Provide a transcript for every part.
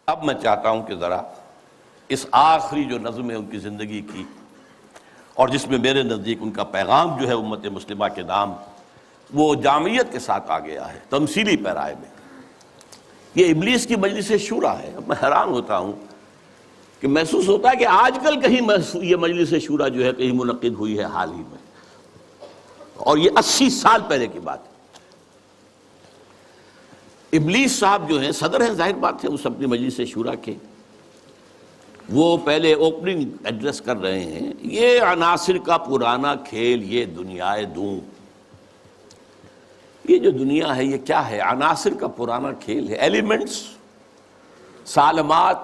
اب میں چاہتا ہوں کہ ذرا اس آخری جو نظم ہے ان کی زندگی کی، اور جس میں میرے نزدیک ان کا پیغام جو ہے امت مسلمہ کے نام وہ جامعیت کے ساتھ آ گیا ہے، تمثیلی پیرائے میں۔ یہ ابلیس کی مجلس شورا ہے۔ اب میں حیران ہوتا ہوں کہ محسوس ہوتا ہے کہ آج کل کہیں یہ مجلس شورا جو ہے کہیں منعقد ہوئی ہے حال ہی میں، اور یہ 80 سال پہلے کی بات ہے۔ ابلیس صاحب جو ہیں صدر ہیں، ظاہر بات ہے اس اپنی مجلس شورا کے، وہ پہلے اوپننگ ایڈریس کر رہے ہیں، یہ عناصر کا پرانا کھیل، یہ دنیائے دوں۔ یہ جو دنیا ہے یہ کیا ہے؟ عناصر کا پرانا کھیل ہے۔ ایلیمنٹس، سالمات،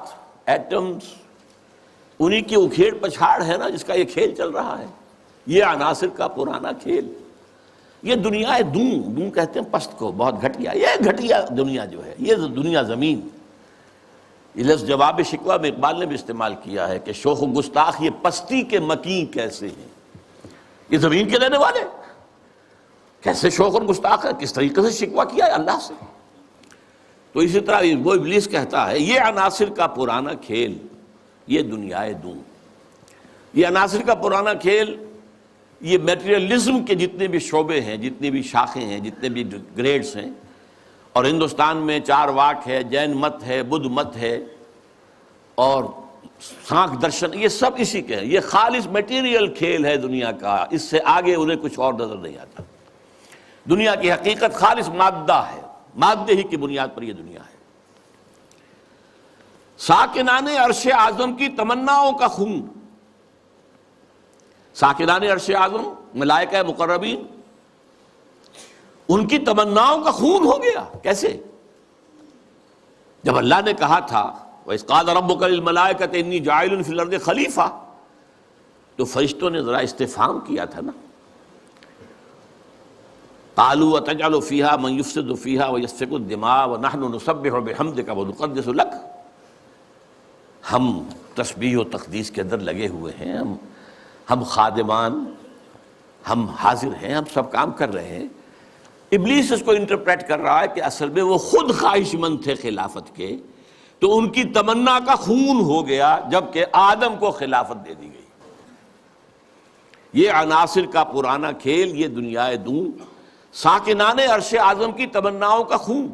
ایٹمز، انہی کی اکھیڑ پچھاڑ ہے نا جس کا یہ کھیل چل رہا ہے۔ یہ عناصر کا پرانا کھیل، یہ دنیا دوں کہتے ہیں پست کو، بہت گھٹیا، یہ گھٹیا دنیا جو ہے، یہ دنیا زمین۔ یہ لفظ جواب شکوہ میں اقبال نے بھی استعمال کیا ہے کہ شوخ و گستاخ یہ پستی کے مکین کیسے ہیں۔ یہ زمین کے لینے والے کیسے شوخ اور گستاخ ہے، کس طریقے سے شکوہ کیا ہے اللہ سے۔ تو اسی طرح وہ ابلیس کہتا ہے یہ عناصر کا پرانا کھیل، یہ دنیائے دوں۔ یہ عناصر کا پرانا کھیل، یہ میٹریلزم کے جتنے بھی شعبے ہیں، جتنی بھی شاخیں ہیں، جتنے بھی گریڈز ہیں، اور ہندوستان میں چار واک ہے، جین مت ہے، بدھ مت ہے، اور سانکھ درشن، یہ سب اسی کے ہیں۔ یہ خالص میٹیریل کھیل ہے دنیا کا، اس سے آگے انہیں کچھ اور نظر نہیں آتا۔ دنیا کی حقیقت خالص مادہ ہے، مادے ہی کی بنیاد پر یہ دنیا ہے۔ ساکنان عرش اعظم کی تمناؤں کا خون، ساکنان عرش اعظم ملائکہ مقربین، ان کی تمناؤں کا خون ہو گیا۔ کیسے؟ جب اللہ نے کہا تھا وَإِذْ قَالَ رَبُّكَ لِلْمَلَائِكَةِ إِنِّي جَاعِلٌ فِي الْأَرْضِ خَلِيفَةً، تو فرشتوں نے ذرا استفہام کیا تھا نا، قَالُوا وَتَجْعَلُ فِيهَا مَن يُفْسِدُ فِيهَا وَيَسْفِكُ الدِّمَاءَ وَنَحْنُ نُسَبِّحُ بِحَمْدِكَ وَنُقَدِّسُ لَكَ۔ ہم تسبیح و تقدیس کے اندر لگے ہوئے ہیں، ہم خادمان، ہم حاضر ہیں، ہم سب کام کر رہے ہیں۔ ابلیس اس کو انٹرپریٹ کر رہا ہے کہ اصل میں وہ خود خواہش مند تھے خلافت کے، تو ان کی تمنا کا خون ہو گیا جبکہ آدم کو خلافت دے دی گئی۔ یہ عناصر کا پرانا کھیل، یہ دنیائے دوں، ساکنان عرش اعظم کی تمناؤں کا خون،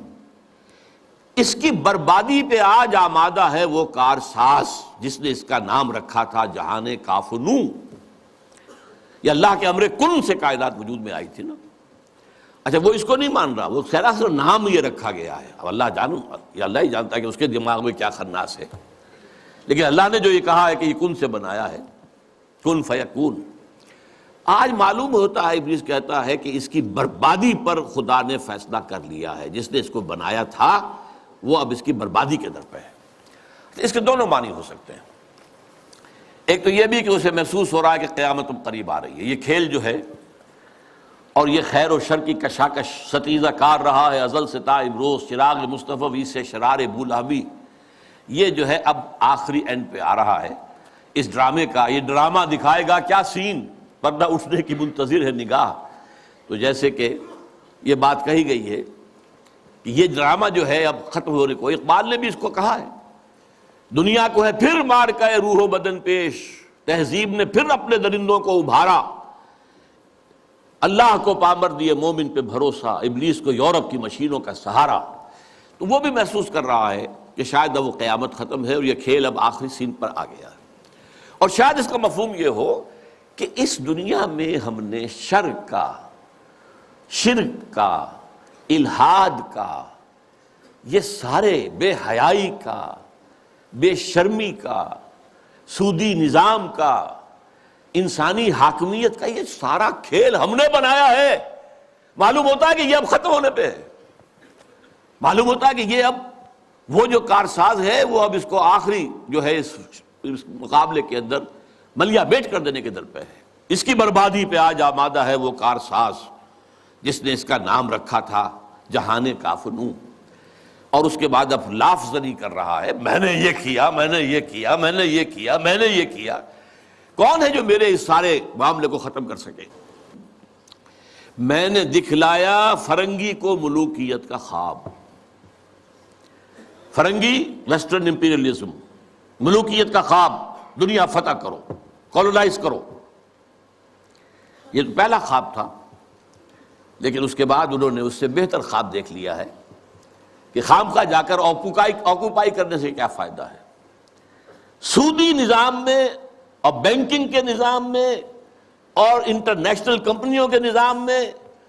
اس کی بربادی پہ آج آمادہ ہے وہ کارساز جس نے اس کا نام رکھا تھا جہان کاف و نوں۔ یہ اللہ کے امر کن سے کائنات وجود میں آئی تھی نا۔ اچھا وہ اس کو نہیں مان رہا، وہ سراسر نام یہ رکھا گیا ہے۔ اب اللہ یہ اللہ ہی جانتا ہے کہ اس کے دماغ میں کیا خناس ہے، لیکن اللہ نے جو یہ کہا ہے کہ یہ کن سے بنایا ہے، کن فیکون۔ آج معلوم ہوتا ہے ابلیس کہتا ہے کہ اس کی بربادی پر خدا نے فیصلہ کر لیا ہے، جس نے اس کو بنایا تھا وہ اب اس کی بربادی کے در پہ ہے۔ اس کے دونوں معنی ہو سکتے ہیں۔ ایک تو یہ بھی کہ اسے محسوس ہو رہا ہے کہ قیامت قریب آ رہی ہے، یہ کھیل جو ہے اور یہ خیر و شر کی کشاکش ستیزہ کار رہا ہے ازل سے تا امروز، چراغ مصطفی سے شرار بولہبی، یہ جو ہے اب آخری اینڈ پہ آ رہا ہے اس ڈرامے کا۔ یہ ڈرامہ دکھائے گا کیا سین، پردہ اٹھنے کی منتظر ہے نگاہ۔ تو جیسے کہ یہ بات کہی گئی ہے کہ یہ ڈرامہ جو ہے اب ختم ہونے کو، اقبال نے بھی اس کو کہا ہے، دنیا کو ہے پھر مار کے روح و بدن پیش، تہذیب نے پھر اپنے درندوں کو ابھارا، اللہ کو پامر دیے مومن پہ بھروسہ، ابلیس کو یورپ کی مشینوں کا سہارا۔ تو وہ بھی محسوس کر رہا ہے کہ شاید اب وہ قیامت ختم ہے اور یہ کھیل اب آخری سین پر آ گیا ہے۔ اور شاید اس کا مفہوم یہ ہو کہ اس دنیا میں ہم نے شرک کا، الہاد کا، یہ سارے بے حیائی کا، بے شرمی کا، سودی نظام کا، انسانی حاکمیت کا، یہ سارا کھیل ہم نے بنایا ہے۔ معلوم ہوتا ہے کہ یہ اب ختم ہونے پہ ہے، معلوم ہوتا ہے کہ یہ اب وہ جو کارساز ہے وہ اب اس کو آخری جو ہے اس مقابلے کے اندر ملیا بیٹ کر دینے کے در پہ ہے۔ اس کی بربادی پہ آج آمادہ ہے وہ کارساز جس نے اس کا نام رکھا تھا جہان کاف و نوں۔ اور اس کے بعد اب لاف زنی کر رہا ہے، میں نے یہ کیا، میں نے یہ کیا، میں نے یہ کیا، میں نے یہ کیا۔ کون ہے جو میرے اس سارے معاملے کو ختم کر سکے؟ میں نے دکھلایا فرنگی کو ملوکیت کا خواب۔ فرنگی ویسٹرن امپیریلزم، ملوکیت کا خواب، دنیا فتح کرو، کولونائز کرو، یہ تو پہلا خواب تھا. لیکن اس کے بعد انہوں نے اس سے بہتر خواب دیکھ لیا ہے کہ خامخواہ جا کر آکوپائی کرنے سے کیا فائدہ ہے. سودی نظام میں اور بینکنگ کے نظام میں اور انٹرنیشنل کمپنیوں کے نظام میں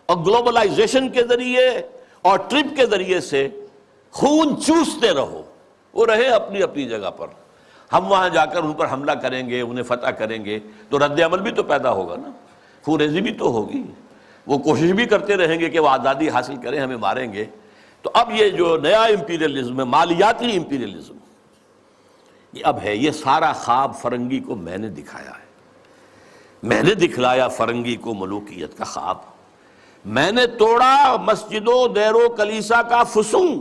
اور گلوبلائزیشن کے ذریعے اور ٹرپ کے ذریعے سے خون چوستے رہو، وہ رہے اپنی اپنی جگہ پر. ہم وہاں جا کر ان پر حملہ کریں گے، انہیں فتح کریں گے تو رد عمل بھی تو پیدا ہوگا نا، خون ریزی بھی تو ہوگی. وہ کوشش بھی کرتے رہیں گے کہ وہ آزادی حاصل کریں، ہمیں ماریں گے. تو اب یہ جو نیا امپیریلزم ہے، مالیاتی امپیریلزم، یہ اب ہے. یہ سارا خواب فرنگی کو میں نے دکھایا ہے، میں نے دکھلایا فرنگی کو ملوکیت کا خواب. میں نے توڑا مسجد و دیر و کلیسا کا فسون.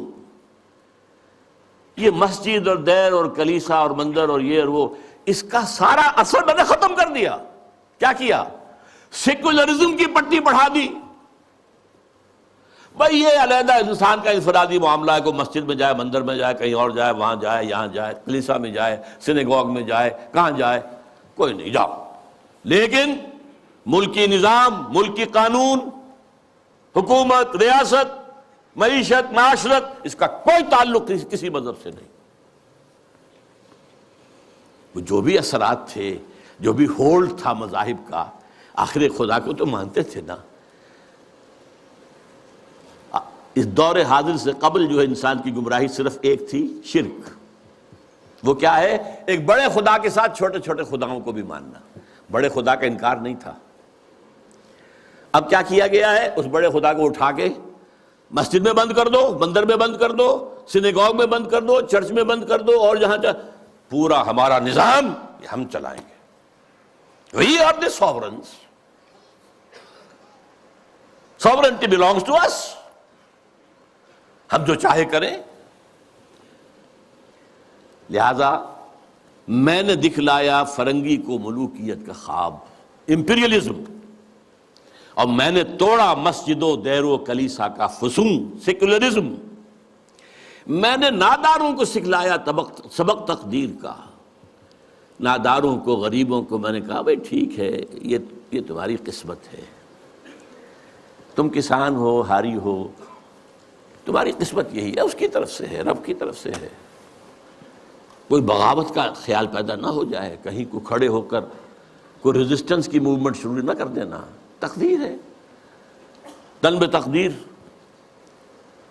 یہ مسجد اور دیر اور کلیسا اور مندر اور یہ اور وہ، اس کا سارا اثر میں نے ختم کر دیا. کیا کیا؟ سیکولرزم کی پٹی بڑھا دی. بھائی یہ علیحدہ انسان کا انفرادی معاملہ ہے، کوئی مسجد میں جائے، مندر میں جائے، کہیں اور جائے، وہاں جائے، یہاں جائے، کلیسا میں جائے، سینیگوگ میں جائے، کہاں جائے، کوئی نہیں، جاؤ. لیکن ملکی نظام، ملکی قانون، حکومت، ریاست، معیشت، معاشرت، اس کا کوئی تعلق کسی مذہب سے نہیں. وہ جو بھی اثرات تھے، جو بھی ہولڈ تھا مذاہب کا، آخر خدا کو تو مانتے تھے نا. اس دور حاضر سے قبل جو ہے انسان کی گمراہی صرف ایک تھی، شرک. وہ کیا ہے؟ ایک بڑے خدا کے ساتھ چھوٹے چھوٹے خداؤں کو بھی ماننا. بڑے خدا کا انکار نہیں تھا. اب کیا کیا گیا ہے؟ اس بڑے خدا کو اٹھا کے مسجد میں بند کر دو، مندر میں بند کر دو، سینیگوگ میں بند کر دو، چرچ میں بند کر دو، اور جہاں پورا ہمارا نظام ہم چلائیں گے. We are the sovereigns. Sovereignty belongs to us. ہم جو چاہے کریں. لہذا میں نے دکھلایا فرنگی کو ملوکیت کا خواب، امپیریلزم، اور میں نے توڑا مسجد و دیر و کلیسا کا فسون، سیکولرزم. میں نے ناداروں کو سکھلایا سبق تقدیر کا. ناداروں کو، غریبوں کو میں نے کہا بھئی ٹھیک ہے، یہ تمہاری قسمت ہے. تم کسان ہو، ہاری ہو، تمہاری قسمت یہی ہے، اس کی طرف سے ہے، رب کی طرف سے ہے. کوئی بغاوت کا خیال پیدا نہ ہو جائے، کہیں کو کھڑے ہو کر کوئی ریزسٹنس کی موومنٹ شروع نہ کر دینا. تقدیر ہے، تن بے تقدیر،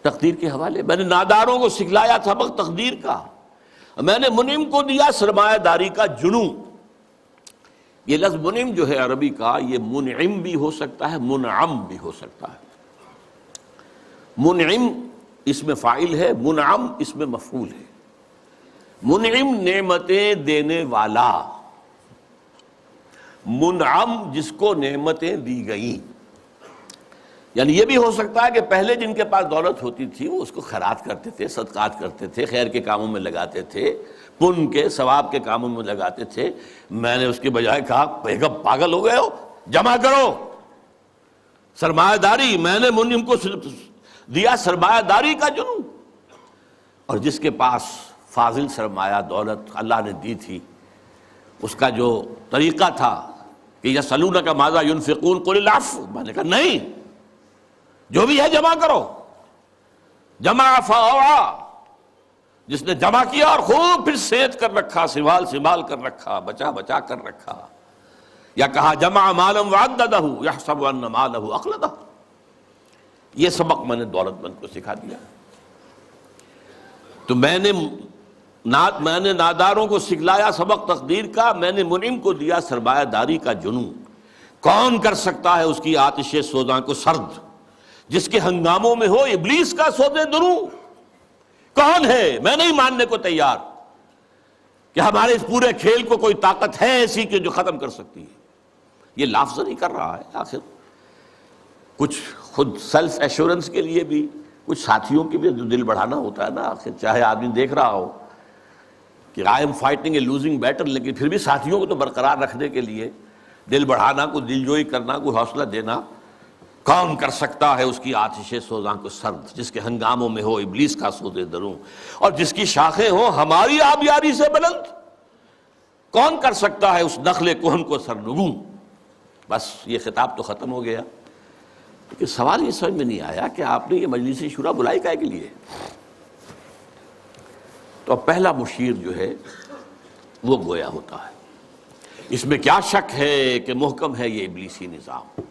تقدیر کے حوالے. میں نے ناداروں کو سکھلایا سبق تقدیر کا. میں نے منعم کو دیا سرمایہ داری کا جنوں. یہ لفظ منعم جو ہے عربی کا، یہ منعم بھی ہو سکتا ہے، منعم بھی ہو سکتا ہے. منعم اس میں فاعل ہے، منعم اس میں مفعول ہے. منعم نعمتیں دینے والا، منعم جس کو نعمتیں دی گئیں. یعنی یہ بھی ہو سکتا ہے کہ پہلے جن کے پاس دولت ہوتی تھی وہ اس کو خیرات کرتے تھے، صدقات کرتے تھے، خیر کے کاموں میں لگاتے تھے، پن کے ثواب کے کاموں میں لگاتے تھے. میں نے اس کے بجائے کہا بیگم پاگل ہو گئے ہو، جمع کرو سرمایہ داری. میں نے منعم کو دیا سرمایہ داری کا جنوں. اور جس کے پاس فاضل سرمایہ دولت اللہ نے دی تھی، اس کا جو طریقہ تھا کہ یسألونک ماذا ينفقون قل العفو، میں نے کہا نہیں، جو بھی ہے جمع کرو. جمع فاوعى، جس نے جمع کیا اور خوب پھر سینت کر رکھا، سنبھال کر رکھا، بچا کر رکھا. یا کہا جمع مالا وعددہ یحسب ان مالہ اخلدہ. یہ سبق میں نے دولت مند کو سکھا دیا. تو میں نے ناداروں کو سکھلایا سبق تقدیر کا. میں نے منعم کو دیا سرمایہ داری کا جنوں. کون کر سکتا ہے اس کی آتش سوزاں کو سرد، جس کے ہنگاموں میں ہو ابلیس کا سودے دروں؟ کون ہے؟ میں نہیں ماننے کو تیار کہ ہمارے اس پورے کھیل کو کوئی طاقت ہے ایسی کہ جو ختم کر سکتی ہے. یہ لفظ نہیں کر رہا ہے. آخر کچھ خود سیلف ایشورنس کے لیے بھی، کچھ ساتھیوں کے بھی دل بڑھانا ہوتا ہے نا. آخر چاہے آدمی دیکھ رہا ہو کہ I am fighting a losing battle, لیکن پھر بھی ساتھیوں کو تو برقرار رکھنے کے لیے دل بڑھانا، کوئی دل جوئی کرنا، کوئی حوصلہ دینا. کون کر سکتا ہے اس کی آتش سوزاں کو سرد، جس کے ہنگاموں میں ہو ابلیس کا سوز دروں، اور جس کی شاخیں ہوں ہماری آبیاری سے بلند، کون کر سکتا ہے اس نخل کہن کو سرنگوں۔ بس یہ خطاب تو ختم ہو گیا، لیکن سوال یہ سمجھ میں نہیں آیا کہ آپ نے یہ مجلس شورا بلائی کائے کے لیے؟ تو پہلا مشیر جو ہے وہ گویا ہوتا ہے، اس میں کیا شک ہے کہ محکم ہے یہ ابلیسی نظام۔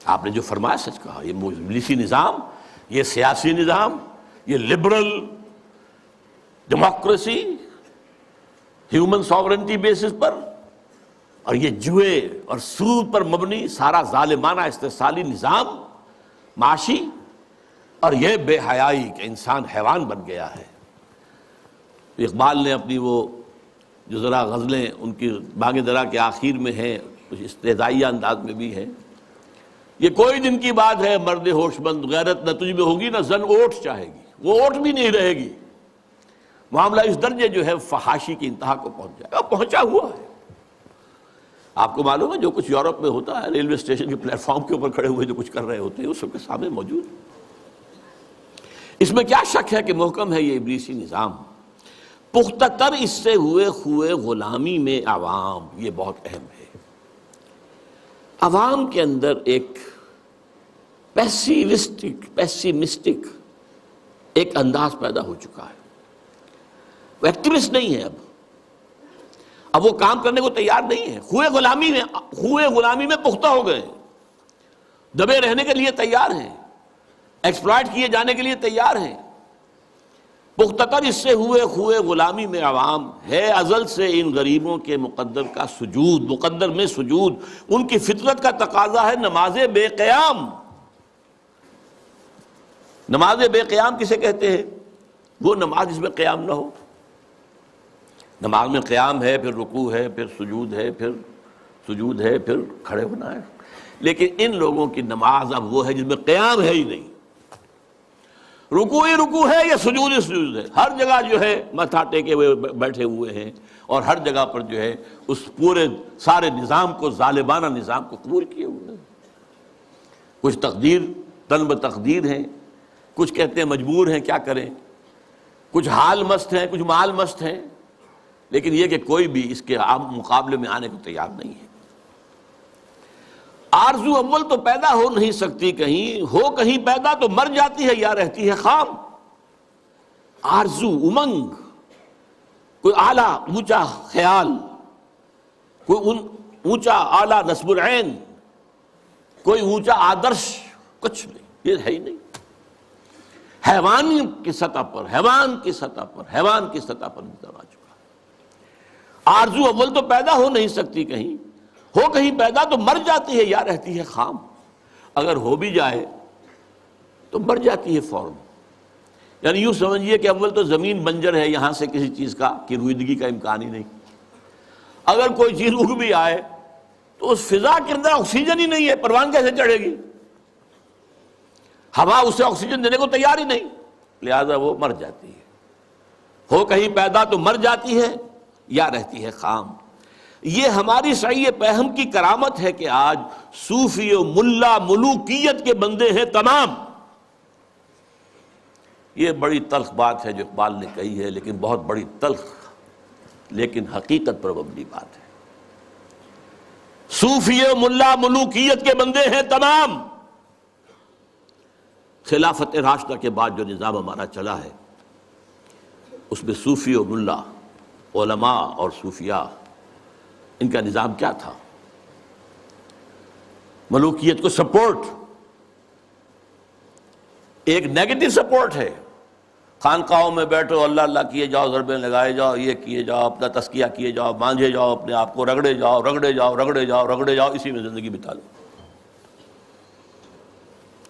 آپ نے جو فرمایا سچ کہا، یہ ابلیسی نظام، یہ سیاسی نظام، یہ liberal democracy human sovereignty basis پر، اور یہ جوئے اور سود پر مبنی سارا ظالمانہ استحصالی نظام معاشی، اور یہ بے حیائی کہ انسان حیوان بن گیا ہے۔ اقبال نے اپنی وہ جو ذرا غزلیں ان کی باغ درا کے آخر میں ہیں، کچھ استہزائیہ انداز میں بھی ہیں، یہ کوئی دن کی بات ہے مرد ہوش مند، غیرت نہ تجھ میں ہوگی نہ زن اوٹ چاہے گی، وہ اوٹ بھی نہیں رہے گی۔ معاملہ اس درجے جو ہے فحاشی کی انتہا کو پہنچ جائے گا، پہنچا ہوا ہے۔ آپ کو معلوم ہے جو کچھ یورپ میں ہوتا ہے، ریلوے اسٹیشن کے پلیٹ فارم کے اوپر کھڑے ہوئے جو کچھ کر رہے ہوتے ہیں، وہ سب کے سامنے موجود ہے۔ اس میں کیا شک ہے کہ محکم ہے یہ ابلیسی نظام۔ پختہ تر اس سے ہوئے خوئے غلامی میں عوام، یہ بہت اہم ہے۔ عوام کے اندر ایک پیسیمسٹک ایک انداز پیدا ہو چکا ہے، وہ ایکٹیوسٹ نہیں ہے، اب وہ کام کرنے کو تیار نہیں ہے، خوئے غلامی میں پختہ ہو گئے، دبے رہنے کے لیے تیار ہیں، ایکسپلائٹ کیے جانے کے لیے تیار ہیں۔ پختہ تر اس سے ہوئے خوئے غلامی میں عوام، ہے ازل سے ان غریبوں کے مقدر میں سجود، ان کی فطرت کا تقاضا ہے نماز بے قیام۔ نماز بے قیام کسے کہتے ہیں؟ وہ نماز جس میں قیام نہ ہو۔ نماز میں قیام ہے، پھر رکوع ہے، پھر سجود ہے، پھر سجود ہے، پھر کھڑے ہونا ہے، لیکن ان لوگوں کی نماز اب وہ ہے جس میں قیام ہے ہی نہیں، رکوع ہی رکوع ہے یا سجود ہی سجود ہے، ہر جگہ جو ہے ماتھا ٹیکے ہوئے بیٹھے ہوئے ہیں، اور ہر جگہ پر جو ہے اس پورے سارے نظام کو، ظالمانہ نظام کو قبول کیے ہوئے ہیں۔ کچھ تقدیر تن بتقدیر ہیں، کچھ کہتے ہیں مجبور ہیں، کیا کریں، کچھ حال مست ہیں، کچھ مال مست ہیں، لیکن یہ کہ کوئی بھی اس کے مقابلے میں آنے کو تیار نہیں ہے۔ آرزو اول تو پیدا ہو نہیں سکتی کہیں، ہو کہیں پیدا تو مر جاتی ہے یا رہتی ہے خام۔ آرزو، امنگ، کوئی اعلیٰ اونچا خیال، کوئی اونچا اعلیٰ نصب العین، کوئی اونچا آدرش، کچھ نہیں، یہ ہے ہی نہیں۔ حیوان کی سطح پر نظر آ چکا۔ آرزو اول تو پیدا ہو نہیں سکتی کہیں، ہو کہیں پیدا تو مر جاتی ہے یا رہتی ہے خام۔ اگر ہو بھی جائے تو مر جاتی ہے فوراً۔ یعنی یوں سمجھیے کہ اول تو زمین بنجر ہے، یہاں سے کسی چیز کی رویدگی کا امکان ہی نہیں۔ اگر کوئی چیز اگ بھی آئے تو اس فضا کے اندر آکسیجن ہی نہیں ہے، پروان کیسے چڑھے گی؟ ہوا اسے آکسیجن دینے کو تیار ہی نہیں، لہذا وہ مر جاتی ہے۔ ہو کہیں پیدا تو مر جاتی ہے یا رہتی ہے خام۔ یہ ہماری سعی پہم کی کرامت ہے کہ آج صوفی و ملا ملوکیت کے بندے ہیں تمام۔ یہ بڑی تلخ بات ہے جو اقبال نے کہی ہے، لیکن بہت بڑی تلخ لیکن حقیقت پر مبنی بات ہے۔ صوفی و ملا ملوکیت کے بندے ہیں تمام۔ خلافت راشدہ کے بعد جو نظام ہمارا چلا ہے اس میں صوفی و ملا، علماء اور صوفیاء، ان کا نظام کیا تھا؟ ملوکیت کو سپورٹ، ایک نیگیٹو سپورٹ ہے۔ خانقاہوں میں بیٹھو، اللہ اللہ کیے جاؤ، ضربیں لگائے جاؤ، یہ کیے جاؤ، اپنا تزکیہ کیے جاؤ، مانجھے جاؤ اپنے آپ کو، رگڑے جاؤ، اسی میں زندگی بتا لو،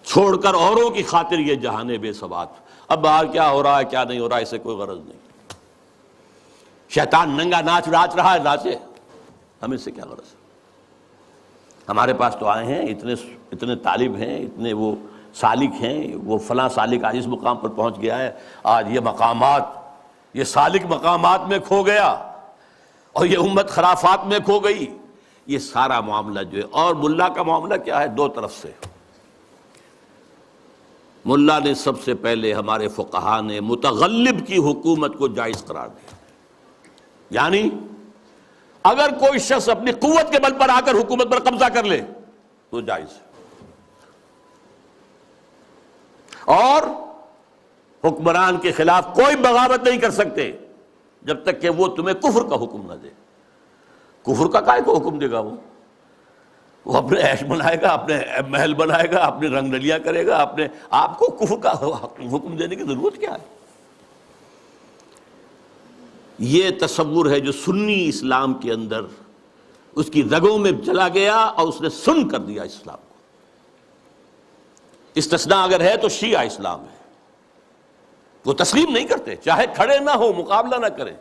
چھوڑ کر اوروں کی خاطر یہ جہانے بے ثبات۔ اب باہر کیا ہو رہا ہے کیا نہیں ہو رہا ہے، اسے کوئی غرض نہیں۔ شیطان ننگا ناچ رہا ہے، ناچے، ہمیں سے کیا غرض ہے؟ ہمارے پاس تو آئے ہیں، اتنے طالب ہیں، اتنے وہ سالک ہیں، وہ فلاں سالک آج اس مقام پر پہنچ گیا ہے، آج یہ مقامات، یہ سالک مقامات میں کھو گیا اور یہ امت خرافات میں کھو گئی۔ یہ سارا معاملہ جو ہے، اور ملا کا معاملہ کیا ہے؟ دو طرف سے۔ ملا نے سب سے پہلے، ہمارے فقہا نے متغلب کی حکومت کو جائز قرار دیا، یعنی اگر کوئی شخص اپنی قوت کے بل پر آ کر حکومت پر قبضہ کر لے تو جائز ہے، اور حکمران کے خلاف کوئی بغاوت نہیں کر سکتے جب تک کہ وہ تمہیں کفر کا حکم نہ دے۔ کفر کا کائے کو حکم دے گا؟ وہ اپنے عیش بنائے گا، اپنے محل بنائے گا، اپنے رنگ رلیاں کرے گا، اپنے آپ کو کفر کا حکم دینے کی ضرورت کیا ہے؟ یہ تصور ہے جو سنی اسلام کے اندر اس کی رگوں میں چلا گیا اور اس نے سن کر دیا اسلام کو۔ استثناء اگر ہے تو شیعہ اسلام ہے، وہ تسلیم نہیں کرتے، چاہے کھڑے نہ ہو، مقابلہ نہ کریں،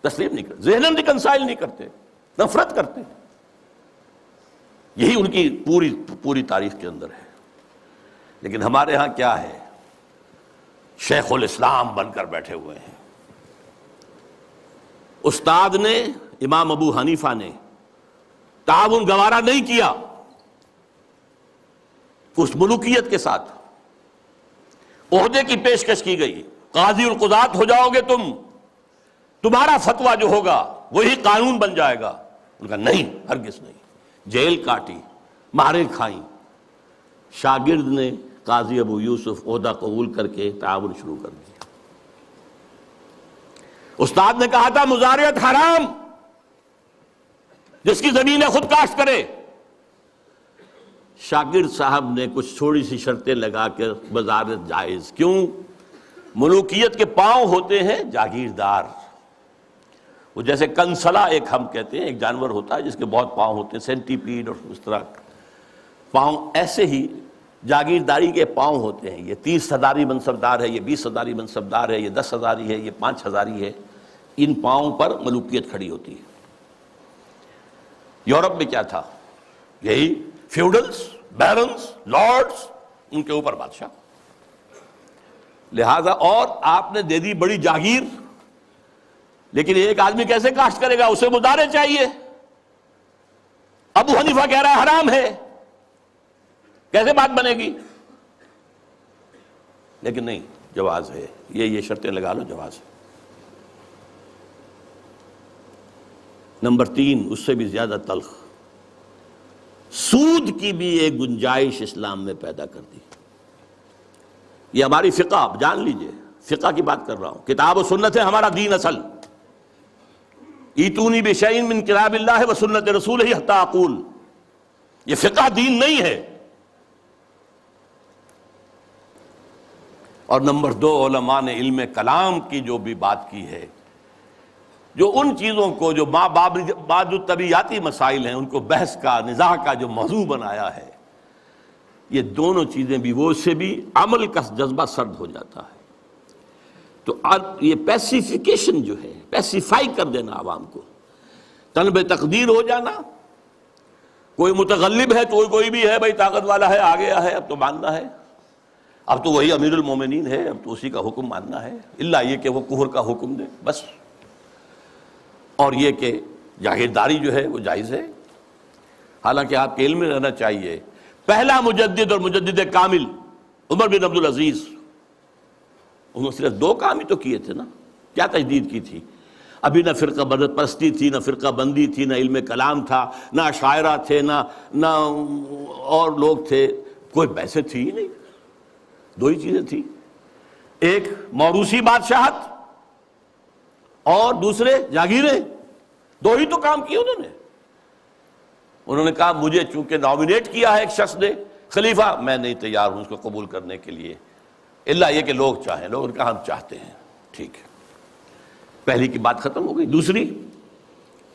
تسلیم نہیں کرتے، ذہناً ریکنسائل نہیں کرتے، نفرت کرتے۔ یہی ان کی پوری تاریخ کے اندر ہے۔ لیکن ہمارے ہاں کیا ہے؟ شیخ الاسلام بن کر بیٹھے ہوئے ہیں۔ استاد نے، امام ابو حنیفہ نے تعاون گوارا نہیں کیا اس ملوکیت کے ساتھ۔ عہدے کی پیشکش کی گئی، قاضی القضات ہو جاؤ گے تم، تمہارا فتویٰ جو ہوگا وہی قانون بن جائے گا۔ ان کا نہیں، ہرگز نہیں۔ جیل کاٹی، مارے کھائیں۔ شاگرد نے، قاضی ابو یوسف، عہدہ قبول کر کے تعاون شروع کر دیا۔ استاد نے کہا تھا مزارعت حرام، جس کی زمین ہے خود کاشت کرے۔ شاگرد صاحب نے کچھ تھوڑی سی شرطیں لگا کے مزارعت جائز۔ کیوں؟ ملوکیت کے پاؤں ہوتے ہیں جاگیردار، وہ جیسے کنسلا ایک ہم کہتے ہیں، ایک جانور ہوتا ہے جس کے بہت پاؤں ہوتے ہیں، سینٹی پیڈ اور اس طرح پاؤں، ایسے ہی جاگیرداری کے پاؤں ہوتے ہیں۔ یہ 30 ہزاری منصبدار ہے، یہ 20 ہزاری منصبدار ہے، یہ 10 ہزاری ہے، یہ 5 ہزاری ہے۔ ان پاؤں پر ملوکیت کھڑی ہوتی ہے۔ یورپ میں کیا تھا؟ یہی فیوڈلز، بیرنز، لارڈز، ان کے اوپر بادشاہ۔ لہذا اور آپ نے دے دی بڑی جاگیر، لیکن ایک آدمی کیسے کاشت کرے گا؟ اسے مزارع چاہیے۔ ابو حنیفہ کہہ رہا ہے حرام ہے، کیسے بات بنے گی؟ لیکن نہیں، جواز ہے، یہ شرطیں لگا لو، جواز ہے۔ نمبر 3، اس سے بھی زیادہ تلخ، سود کی بھی ایک گنجائش اسلام میں پیدا کر دی۔ یہ ہماری فقہ، آپ جان لیجئے، فقہ کی بات کر رہا ہوں، کتاب و سنت ہے ہمارا دین اصل۔ ایتونی بشیء من کتاب اللہ و سنت رسولہ حتی اقول، یہ فقہ دین نہیں ہے۔ اور نمبر 2، علماء نے علم کلام کی جو بھی بات کی ہے، جو ان چیزوں کو جو بعض طبیعیاتی مسائل ہیں ان کو بحث کا، نزاع کا جو موضوع بنایا ہے، یہ دونوں چیزیں بھی، وہ اس سے بھی عمل کا جذبہ سرد ہو جاتا ہے۔ تو یہ پیسیفیکیشن جو ہے، پیسیفائی کر دینا عوام کو، طلب تقدیر ہو جانا، کوئی متغلب ہے تو کوئی بھی ہے بھائی طاقت والا ہے، آ گیا ہے، اب تو ماننا ہے، اب تو وہی امیر المومنین ہے، اب تو اسی کا حکم ماننا ہے، الا یہ کہ وہ کفر کا حکم دے، بس۔ اور یہ کہ جاگیرداری جو ہے وہ جائز ہے۔ حالانکہ آپ کے علم میں رہنا چاہیے، پہلا مجدد اور مجدد کامل عمر بن عبدالعزیز، انہوں نے صرف 2 کام ہی تو کیے تھے نا، کیا تجدید کی تھی؟ ابھی نہ فرقہ بدت پرستی تھی، نہ فرقہ بندی تھی، نہ علم کلام تھا، نہ شاعرہ تھے، نہ اور لوگ تھے، کوئی بحث تھی ہی نہیں۔ 2 ہی چیزیں تھیں، ایک موروثی بادشاہت اور دوسرے جاگیریں، 2 ہی تو کام کیے انہوں نے کہا مجھے چونکہ نامینیٹ کیا ہے ایک شخص نے خلیفہ، میں نہیں تیار ہوں اس کو قبول کرنے کے لیے، الا یہ کہ لوگ چاہیں۔ لوگوں نے کہا ہم چاہتے ہیں، ٹھیک ہے، پہلی کی بات ختم ہو گئی۔ دوسری،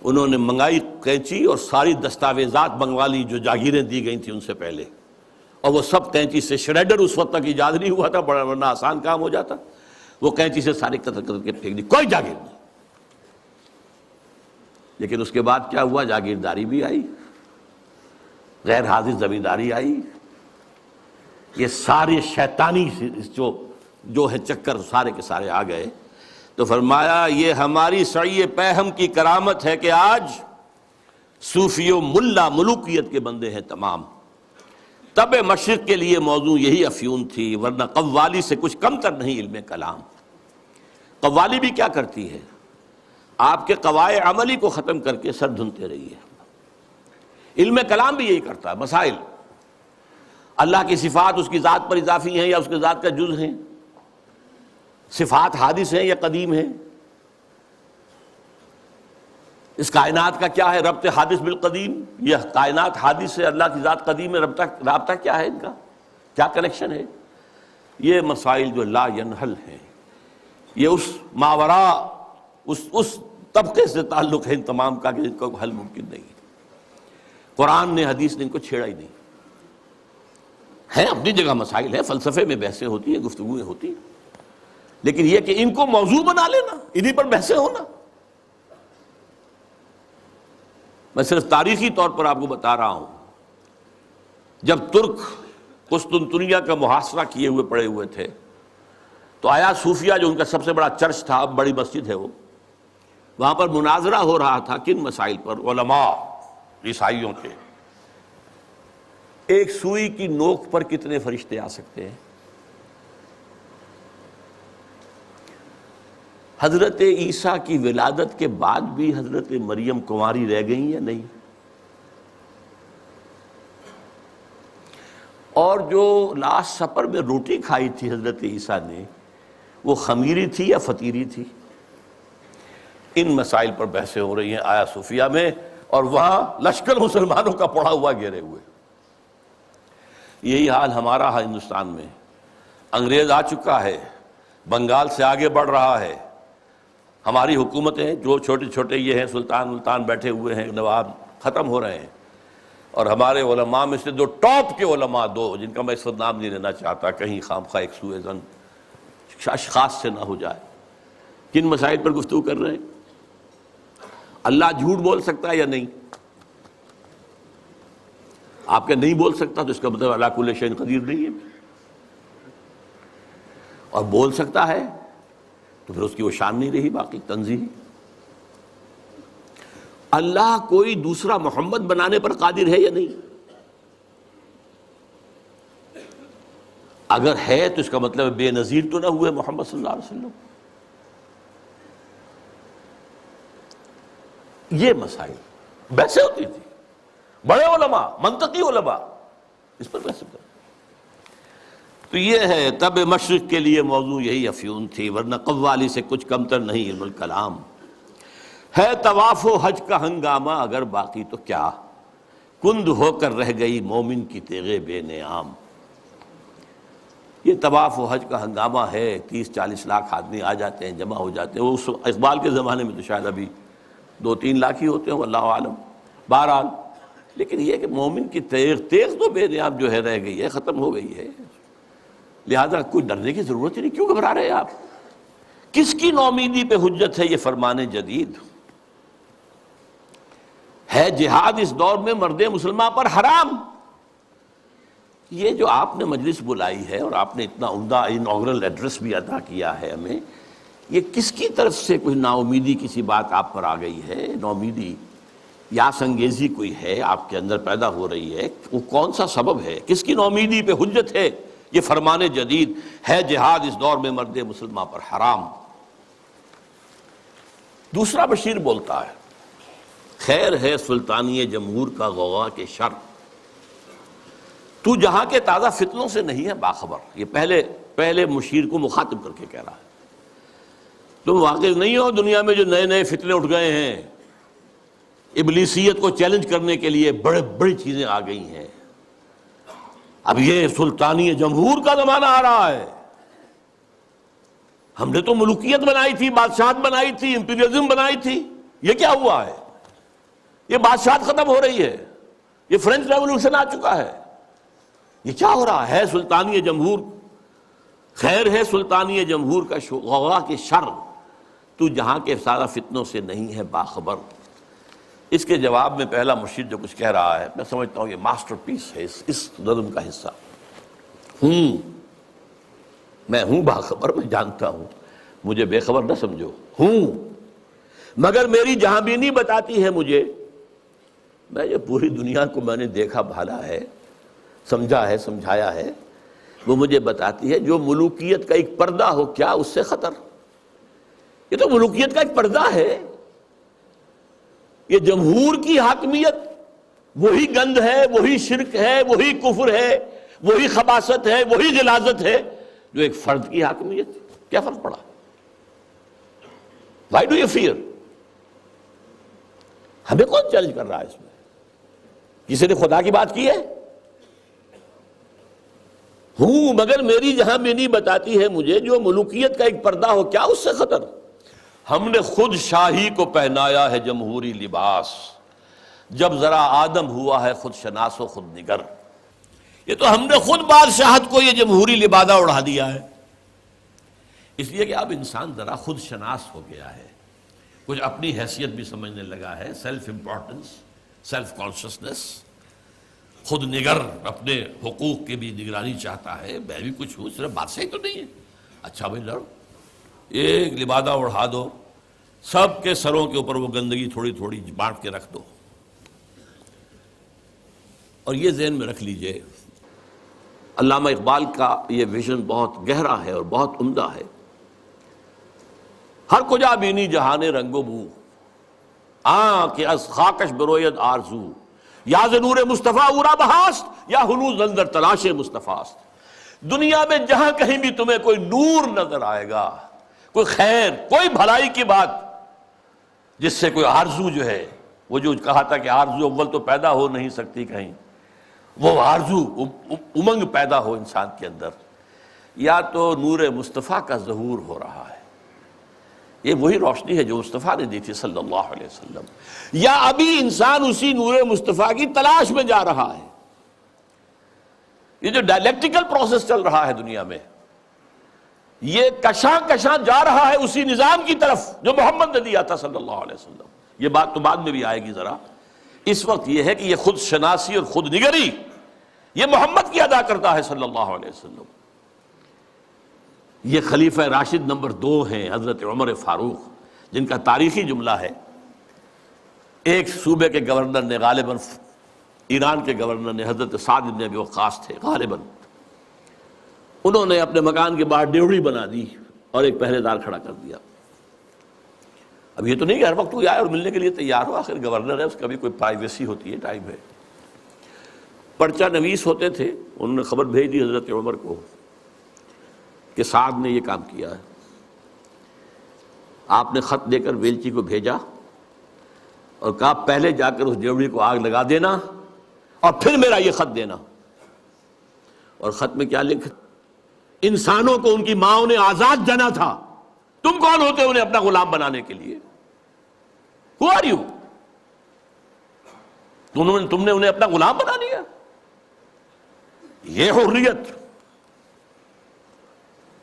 انہوں نے منگائی قینچی اور ساری دستاویزات منگوا لی جو جاگیریں دی گئی تھیں ان سے پہلے، اور وہ سب قینچی سے، شریڈر اس وقت تک ایجاد نہیں ہوا تھا، بڑا ورنہ آسان کام ہو جاتا، وہ قینچی سے ساری قطر کے پھینک دی، کوئی جاگیر نہیں۔ لیکن اس کے بعد کیا ہوا؟ جاگیرداری بھی آئی، غیر حاضر زمینداری آئی، یہ سارے شیطانی جو ہے چکر سارے کے سارے آ گئے۔ تو فرمایا یہ ہماری سعی پہم کی کرامت ہے کہ آج صوفی و ملا ملوکیت کے بندے ہیں تمام۔ طب مشرق کے لیے موضوع یہی افیون تھی، ورنہ قوالی سے کچھ کم تر نہیں علم کلام۔ قوالی بھی کیا کرتی ہے؟ آپ کے قواعد عملی کو ختم کر کے سر دھنتے رہی ہے۔ علم کلام بھی یہی کرتا ہے، مسائل، اللہ کی صفات اس کی ذات پر اضافی ہیں یا اس کے ذات کا جز ہیں، صفات حادث ہیں یا قدیم ہیں، اس کائنات کا کیا ہے ربط حادث بالقدیم، یہ کائنات حادث ہے، اللہ کی ذات قدیم ہے، رابطہ کیا ہے ان کا، کیا کنیکشن ہے؟ یہ مسائل جو لا ینحل ہیں، یہ اس ماورا اس طبقے سے تعلق ہے ان تمام کا کہ ان کو حل ممکن نہیں ہے۔ قرآن نے، حدیث نے ان کو چھیڑا ہی نہیں ہے۔ اپنی جگہ مسائل ہیں، فلسفے میں بحثیں ہوتی ہیں، گفتگویں ہوتی ہیں، لیکن یہ کہ ان کو موضوع بنا لینا، انہی پر بحثیں ہونا۔ میں صرف تاریخی طور پر آپ کو بتا رہا ہوں، جب ترک قسطنطنیہ کا محاصرہ کیے ہوئے پڑے ہوئے تھے تو آیا صوفیہ جو ان کا سب سے بڑا چرچ تھا، اب بڑی مسجد ہے وہ، وہاں پر مناظرہ ہو رہا تھا کن مسائل پر؟ علماء عیسائیوں کے، ایک سوئی کی نوک پر کتنے فرشتے آ سکتے ہیں؟ حضرت عیسیٰ کی ولادت کے بعد بھی حضرت مریم کنواری رہ گئیں یا نہیں؟ اور جو لاسٹ سپر میں روٹی کھائی تھی حضرت عیسیٰ نے، وہ خمیری تھی یا فطیری تھی؟ ان مسائل پر بحثیں ہو رہی ہیں آیا صوفیہ میں، اور وہاں لشکر مسلمانوں کا پڑا ہوا گھیرے ہوئے۔ یہی حال ہمارا ہندوستان میں، انگریز آ چکا ہے، بنگال سے آگے بڑھ رہا ہے، ہماری حکومتیں جو چھوٹے چھوٹے یہ ہیں سلطان بیٹھے ہوئے ہیں، نواب ختم ہو رہے ہیں، اور ہمارے علماء میں سے دو ٹاپ کے علماء، دو جن کا میں اس وقت نام نہیں لینا چاہتا کہیں خامخواہ ایک سوء ظن اشخاص سے نہ ہو جائے، کن مسائل پر گفتگو کر رہے ہیں؟ اللہ جھوٹ بول سکتا ہے یا نہیں؟ آپ کے نہیں بول سکتا تو اس کا مطلب اللہ کل شیء قدیر نہیں ہے، اور بول سکتا ہے تو پھر اس کی وہ شان نہیں رہی باقی تنزیہی۔ اللہ کوئی دوسرا محمد بنانے پر قادر ہے یا نہیں؟ اگر ہے تو اس کا مطلب بے نظیر تو نہ ہوئے محمد صلی اللہ علیہ وسلم۔ یہ مسائل بحثیں ہوتی تھی، بڑے علماء، منطقی علماء اس پر بحث کرتے۔ تو یہ ہے طب مشرق کے لیے موضوع یہی افیون تھی، ورنہ قوالی سے کچھ کمتر نہیں علم الکلام۔ ہے طواف و حج کا ہنگامہ اگر باقی تو کیا، کند ہو کر رہ گئی مومن کی تیغ بے نیام۔ یہ طواف و حج کا ہنگامہ ہے، 30-40 لاکھ آدمی آ جاتے ہیں، جمع ہو جاتے ہیں۔ وہ اس اقبال کے زمانے میں تو شاید ابھی 2-3 لاکھ ہی ہوتے ہیں، واللہ عالم۔ بہرحال لیکن یہ کہ مومن کی تیغ تو بے نیام جو ہے رہ گئی ہے، ختم ہو گئی ہے، لہذا کوئی ڈرنے کی ضرورت ہی نہیں۔ کیوں گھبرا رہے ہیں آپ؟ کس کی نومیدی پہ حجت ہے یہ فرمان جدید؟ ہے جہاد اس دور میں مرد مسلمان پر حرام۔ یہ جو آپ نے مجلس بلائی ہے اور آپ نے اتنا عمدہ انوگرل ایڈریس بھی عطا کیا ہے ہمیں، یہ کس کی طرف سے کوئی نا امیدی کسی بات آپ پر آ گئی ہے؟ نومیدی یا سنگیزی کوئی ہے آپ کے اندر پیدا ہو رہی ہے؟ وہ کون سا سبب ہے؟ کس کی نومیدی پہ حجت ہے یہ فرمان جدید؟ ہے جہاد اس دور میں مرد مسلمان پر حرام۔ دوسرا بشیر بولتا ہے، خیر ہے سلطانی جمہور کا غوغا کے شر، تو جہاں کے تازہ فتنوں سے نہیں ہے باخبر۔ یہ پہلے مشیر کو مخاطب کر کے کہہ رہا ہے، تم واقف نہیں ہو دنیا میں جو نئے نئے فتنے اٹھ گئے ہیں، ابلیسیت کو چیلنج کرنے کے لیے بڑی چیزیں آ گئی ہیں۔ اب یہ سلطانی جمہور کا زمانہ آ رہا ہے، ہم نے تو ملوکیت بنائی تھی، بادشاہت بنائی تھی، امپیریلزم بنائی تھی، یہ کیا ہوا ہے؟ یہ بادشاہت ختم ہو رہی ہے، یہ فرینچ ریولوشن آ چکا ہے، یہ کیا ہو رہا ہے؟ سلطانی جمہور، خیر ہے سلطانی جمہور کا غوغا کے شر، تو جہاں کے سارا فتنوں سے نہیں ہے باخبر۔ اس کے جواب میں پہلا مرشد جو کچھ کہہ رہا ہے، میں سمجھتا ہوں یہ ماسٹر پیس ہے اس نظم کا حصہ۔ میں ہوں باخبر، میں جانتا ہوں، مجھے بے خبر نہ سمجھو، ہوں، مگر میری جہاں بینی بتاتی ہے مجھے میں یہ پوری دنیا کو میں نے دیکھا بھالا ہے، سمجھا ہے، سمجھایا ہے، وہ مجھے بتاتی ہے جو ملوکیت کا ایک پردہ ہو کیا اس سے خطر؟ یہ تو ملوکیت کا ایک پردہ ہے، یہ جمہور کی حاکمیت وہی گند ہے، وہی شرک ہے، وہی کفر ہے، وہی خباثت ہے، وہی غلاظت ہے جو ایک فرد کی حاکمیت۔ کیا فرق پڑا؟ Why do you fear؟ ہمیں کون چیلنج کر رہا ہے اس میں؟ کسی نے خدا کی بات کی ہے؟ ہوں، مگر میری جہاں بینی بتاتی ہے مجھے جو ملوکیت کا ایک پردہ ہو کیا اس سے خطر؟ ہم نے خود شاہی کو پہنایا ہے جمہوری لباس، جب ذرا آدم ہوا ہے خود شناس و خود نگر۔ یہ تو ہم نے خود بادشاہت کو یہ جمہوری لبادہ اڑا دیا ہے، اس لیے کہ اب انسان ذرا خود شناس ہو گیا ہے، کچھ اپنی حیثیت بھی سمجھنے لگا ہے، سیلف امپورٹنس، سیلف کانشسنس، خود نگر، اپنے حقوق کی بھی نگرانی چاہتا ہے، میں بھی کچھ ہوں، صرف بادشاہی تو نہیں ہے۔ اچھا بھائی لڑو، ایک لبادہ اڑا دو، سب کے سروں کے اوپر وہ گندگی تھوڑی تھوڑی بانٹ کے رکھ دو۔ اور یہ ذہن میں رکھ لیجئے، علامہ اقبال کا یہ ویژن بہت گہرا ہے اور بہت عمدہ ہے۔ ہر کجا بینی جہان رنگ و بو، کہ از خاکش بروید آرزو، یا ز نور مصطفیٰ اورا بہاست، یا ہنوز اندر تلاش مصطفیٰ است۔ دنیا میں جہاں کہیں بھی تمہیں کوئی نور نظر آئے گا، کوئی خیر، کوئی بھلائی کی بات جس سے کوئی آرزو جو ہے، وہ جو کہا تھا کہ آرزو اول تو پیدا ہو نہیں سکتی کہیں، وہ آرزو امنگ پیدا ہو انسان کے اندر، یا تو نور مصطفیٰ کا ظہور ہو رہا ہے، یہ وہی روشنی ہے جو مصطفیٰ نے دی تھی صلی اللہ علیہ وسلم، یا ابھی انسان اسی نور مصطفیٰ کی تلاش میں جا رہا ہے۔ یہ جو ڈائلیکٹیکل پروسیس چل رہا ہے دنیا میں، یہ کشاں کشاں جا رہا ہے اسی نظام کی طرف جو محمد نے دیا تھا صلی اللہ علیہ وسلم۔ یہ بات تو بعد میں بھی آئے گی ذرا، اس وقت یہ ہے کہ یہ خود شناسی اور خود نگری یہ محمد کی ادا کرتا ہے صلی اللہ علیہ وسلم۔ یہ خلیفہ راشد نمبر 2 ہیں حضرت عمر فاروق، جن کا تاریخی جملہ ہے، ایک صوبے کے گورنر نے، غالباً ایران کے گورنر نے، حضرت سعد بن ابی وقاص تھے غالباً، انہوں نے اپنے مکان کے باہر ڈیوڑی بنا دی اور ایک پہرے دار کھڑا کر دیا۔ اب یہ تو نہیں کہ ہر وقت کوئی آئے اور ملنے کے لیے تیار ہو، آخر گورنر ہے، اس کا بھی کوئی پرائیویسی ہوتی ہے، ٹائم ہے۔ پرچہ نویس ہوتے تھے، انہوں نے خبر بھیج دی حضرت عمر کو کہ سعد نے یہ کام کیا ہے۔ آپ نے خط دے کر ویلچی کو بھیجا اور کہا پہلے جا کر اس ڈیوڑی کو آگ لگا دینا اور پھر میرا یہ خط دینا۔ اور خط میں کیا لکھا؟ انسانوں کو ان کی ماں نے آزاد جنا تھا، تم کون ہوتے انہیں اپنا غلام بنانے کے لیے؟ Who are you؟ تم نے انہیں اپنا غلام بنا لیا۔ یہ حریت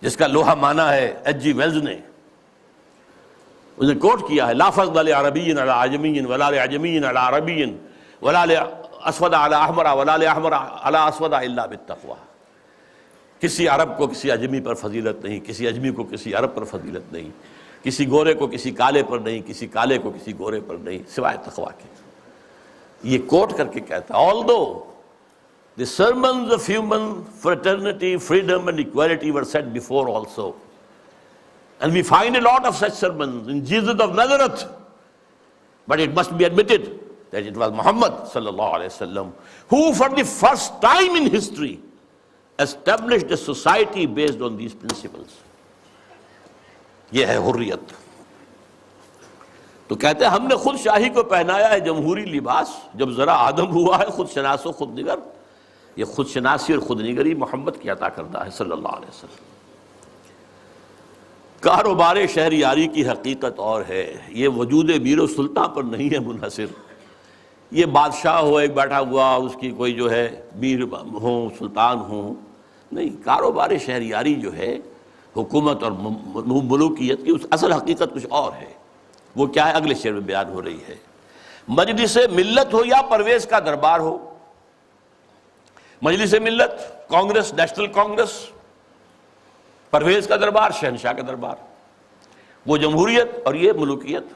جس کا لوہا مانا ہے ایچ جی ویلز نے، اس نے کوٹ کیا ہے، لا فضل لعربی علی عجمی ولا لعجمی علی عربی ولا لاسود علی احمر ولا لاحمر علی اسود الا بالتقوی۔ کسی عرب کو کسی اجمی پر فضیلت نہیں، کسی اجمی کو کسی عرب پر فضیلت نہیں، کسی گورے کو کسی کالے پر نہیں، کسی کالے کو کسی گورے پر نہیں، سوائے تقوی کے۔ یہ کوٹ کر کے کہتا ہے although the sermons of human fraternity, freedom and equality were said before also, and we find a lot of such sermons in Jesus of Nazareth, but it must be admitted that it was Muhammad sallallahu alaihi wasallam who for the first time in history established a society based on these principles۔ یہ ہے حریت۔ تو کہتے ہیں ہم نے خود شاہی کو پہنایا ہے جمہوری لباس، جب ذرا آدم ہوا ہے خود شناس و خود نگر۔ یہ خود شناسی اور خود نگری محمد کی عطا کردہ ہے صلی اللہ علیہ وسلم۔ کاروبار شہریاری کی حقیقت اور ہے، یہ وجود میر و سلطان پر نہیں ہے منحصر۔ یہ بادشاہ ہو ایک بیٹھا ہوا، اس کی کوئی جو ہے میر ہو، سلطان ہو، نہیں۔ کاروبار شہریاری جو ہے حکومت اور ملوکیت کی اس اصل حقیقت کچھ اور ہے۔ وہ کیا ہے؟ اگلے شعر میں بیان ہو رہی ہے۔ مجلس ملت ہو یا پرویز کا دربار ہو، مجلس ملت کانگریس، نیشنل کانگریس، پرویز کا دربار شہنشاہ کا دربار، وہ جمہوریت اور یہ ملوکیت۔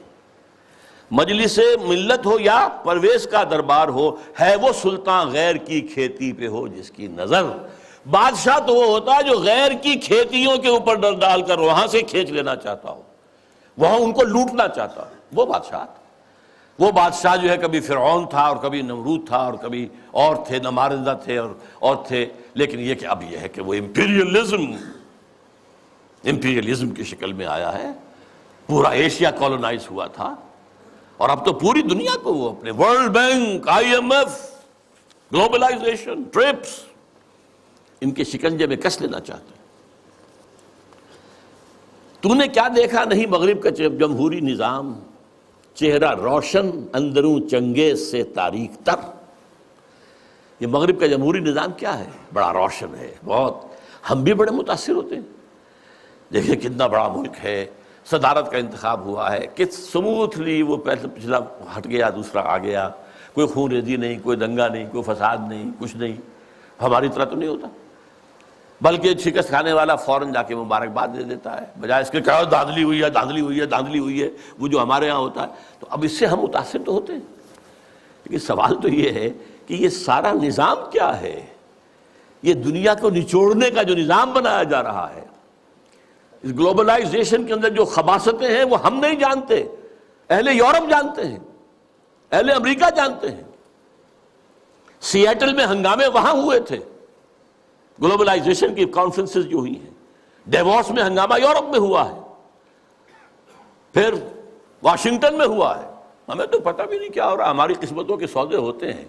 مجلس ملت ہو یا پرویز کا دربار ہو، ہے وہ سلطان غیر کی کھیتی پہ ہو جس کی نظر۔ بادشاہ تو وہ ہوتا ہے جو غیر کی کھیتیوں کے اوپر ڈر ڈال کر وہاں سے کھینچ لینا چاہتا ہو، وہاں ان کو لوٹنا چاہتا ہو، وہ بادشاہ۔ وہ بادشاہ جو ہے کبھی فرعون تھا اور کبھی نمرود تھا اور کبھی اور تھے، نماردہ تھے اور تھے، لیکن یہ کہ اب یہ ہے کہ وہ امپیریلزم کی شکل میں آیا ہے۔ پورا ایشیا کولونائز ہوا تھا اور اب تو پوری دنیا کو وہ اپنے world bank, IMF، globalisation, TRIPS, ان کے شکنجے میں کس لینا چاہتے ہیں۔ تو نے کیا دیکھا نہیں مغرب کا جمہوری نظام، چہرہ روشن اندروں چنگیز سے تاریک تر۔ یہ مغرب کا جمہوری نظام کیا ہے؟ بڑا روشن ہے، بہت۔ ہم بھی بڑے متاثر ہوتے ہیں، دیکھیں کتنا بڑا ملک ہے، صدارت کا انتخاب ہوا ہے، کس سموتھلی وہ پچھلا ہٹ گیا، دوسرا آ گیا، کوئی خون ریزی نہیں، کوئی دنگا نہیں، کوئی فساد نہیں، کچھ نہیں۔ ہماری طرح تو نہیں ہوتا، بلکہ شکست کھانے والا فوراً جا کے مبارکباد دے دیتا ہے، بجائے اس کے کہ دھاندلی ہوئی ہے، دھاندلی ہوئی ہے، دھاندلی ہوئی ہے، وہ جو ہمارے ہاں ہوتا ہے۔ تو اب اس سے ہم متاثر تو ہوتے ہیں، لیکن سوال تو یہ ہے کہ یہ سارا نظام کیا ہے؟ یہ دنیا کو نچوڑنے کا جو نظام بنایا جا رہا ہے، اس گلوبلائزیشن کے اندر جو خباثتیں ہیں وہ ہم نہیں جانتے، اہل یورپ جانتے ہیں، اہل امریکہ جانتے ہیں۔ سیاٹل میں ہنگامے وہاں ہوئے تھے، گلوبلائزیشن کی کانفرنسز جو ہوئی ہیں۔ ڈیووس میں ہنگامہ یورپ میں ہوا ہے، پھر واشنگٹن میں ہوا ہے۔ ہمیں تو پتہ بھی نہیں کیا ہو رہا، ہماری قسمتوں کے سودے ہوتے ہیں،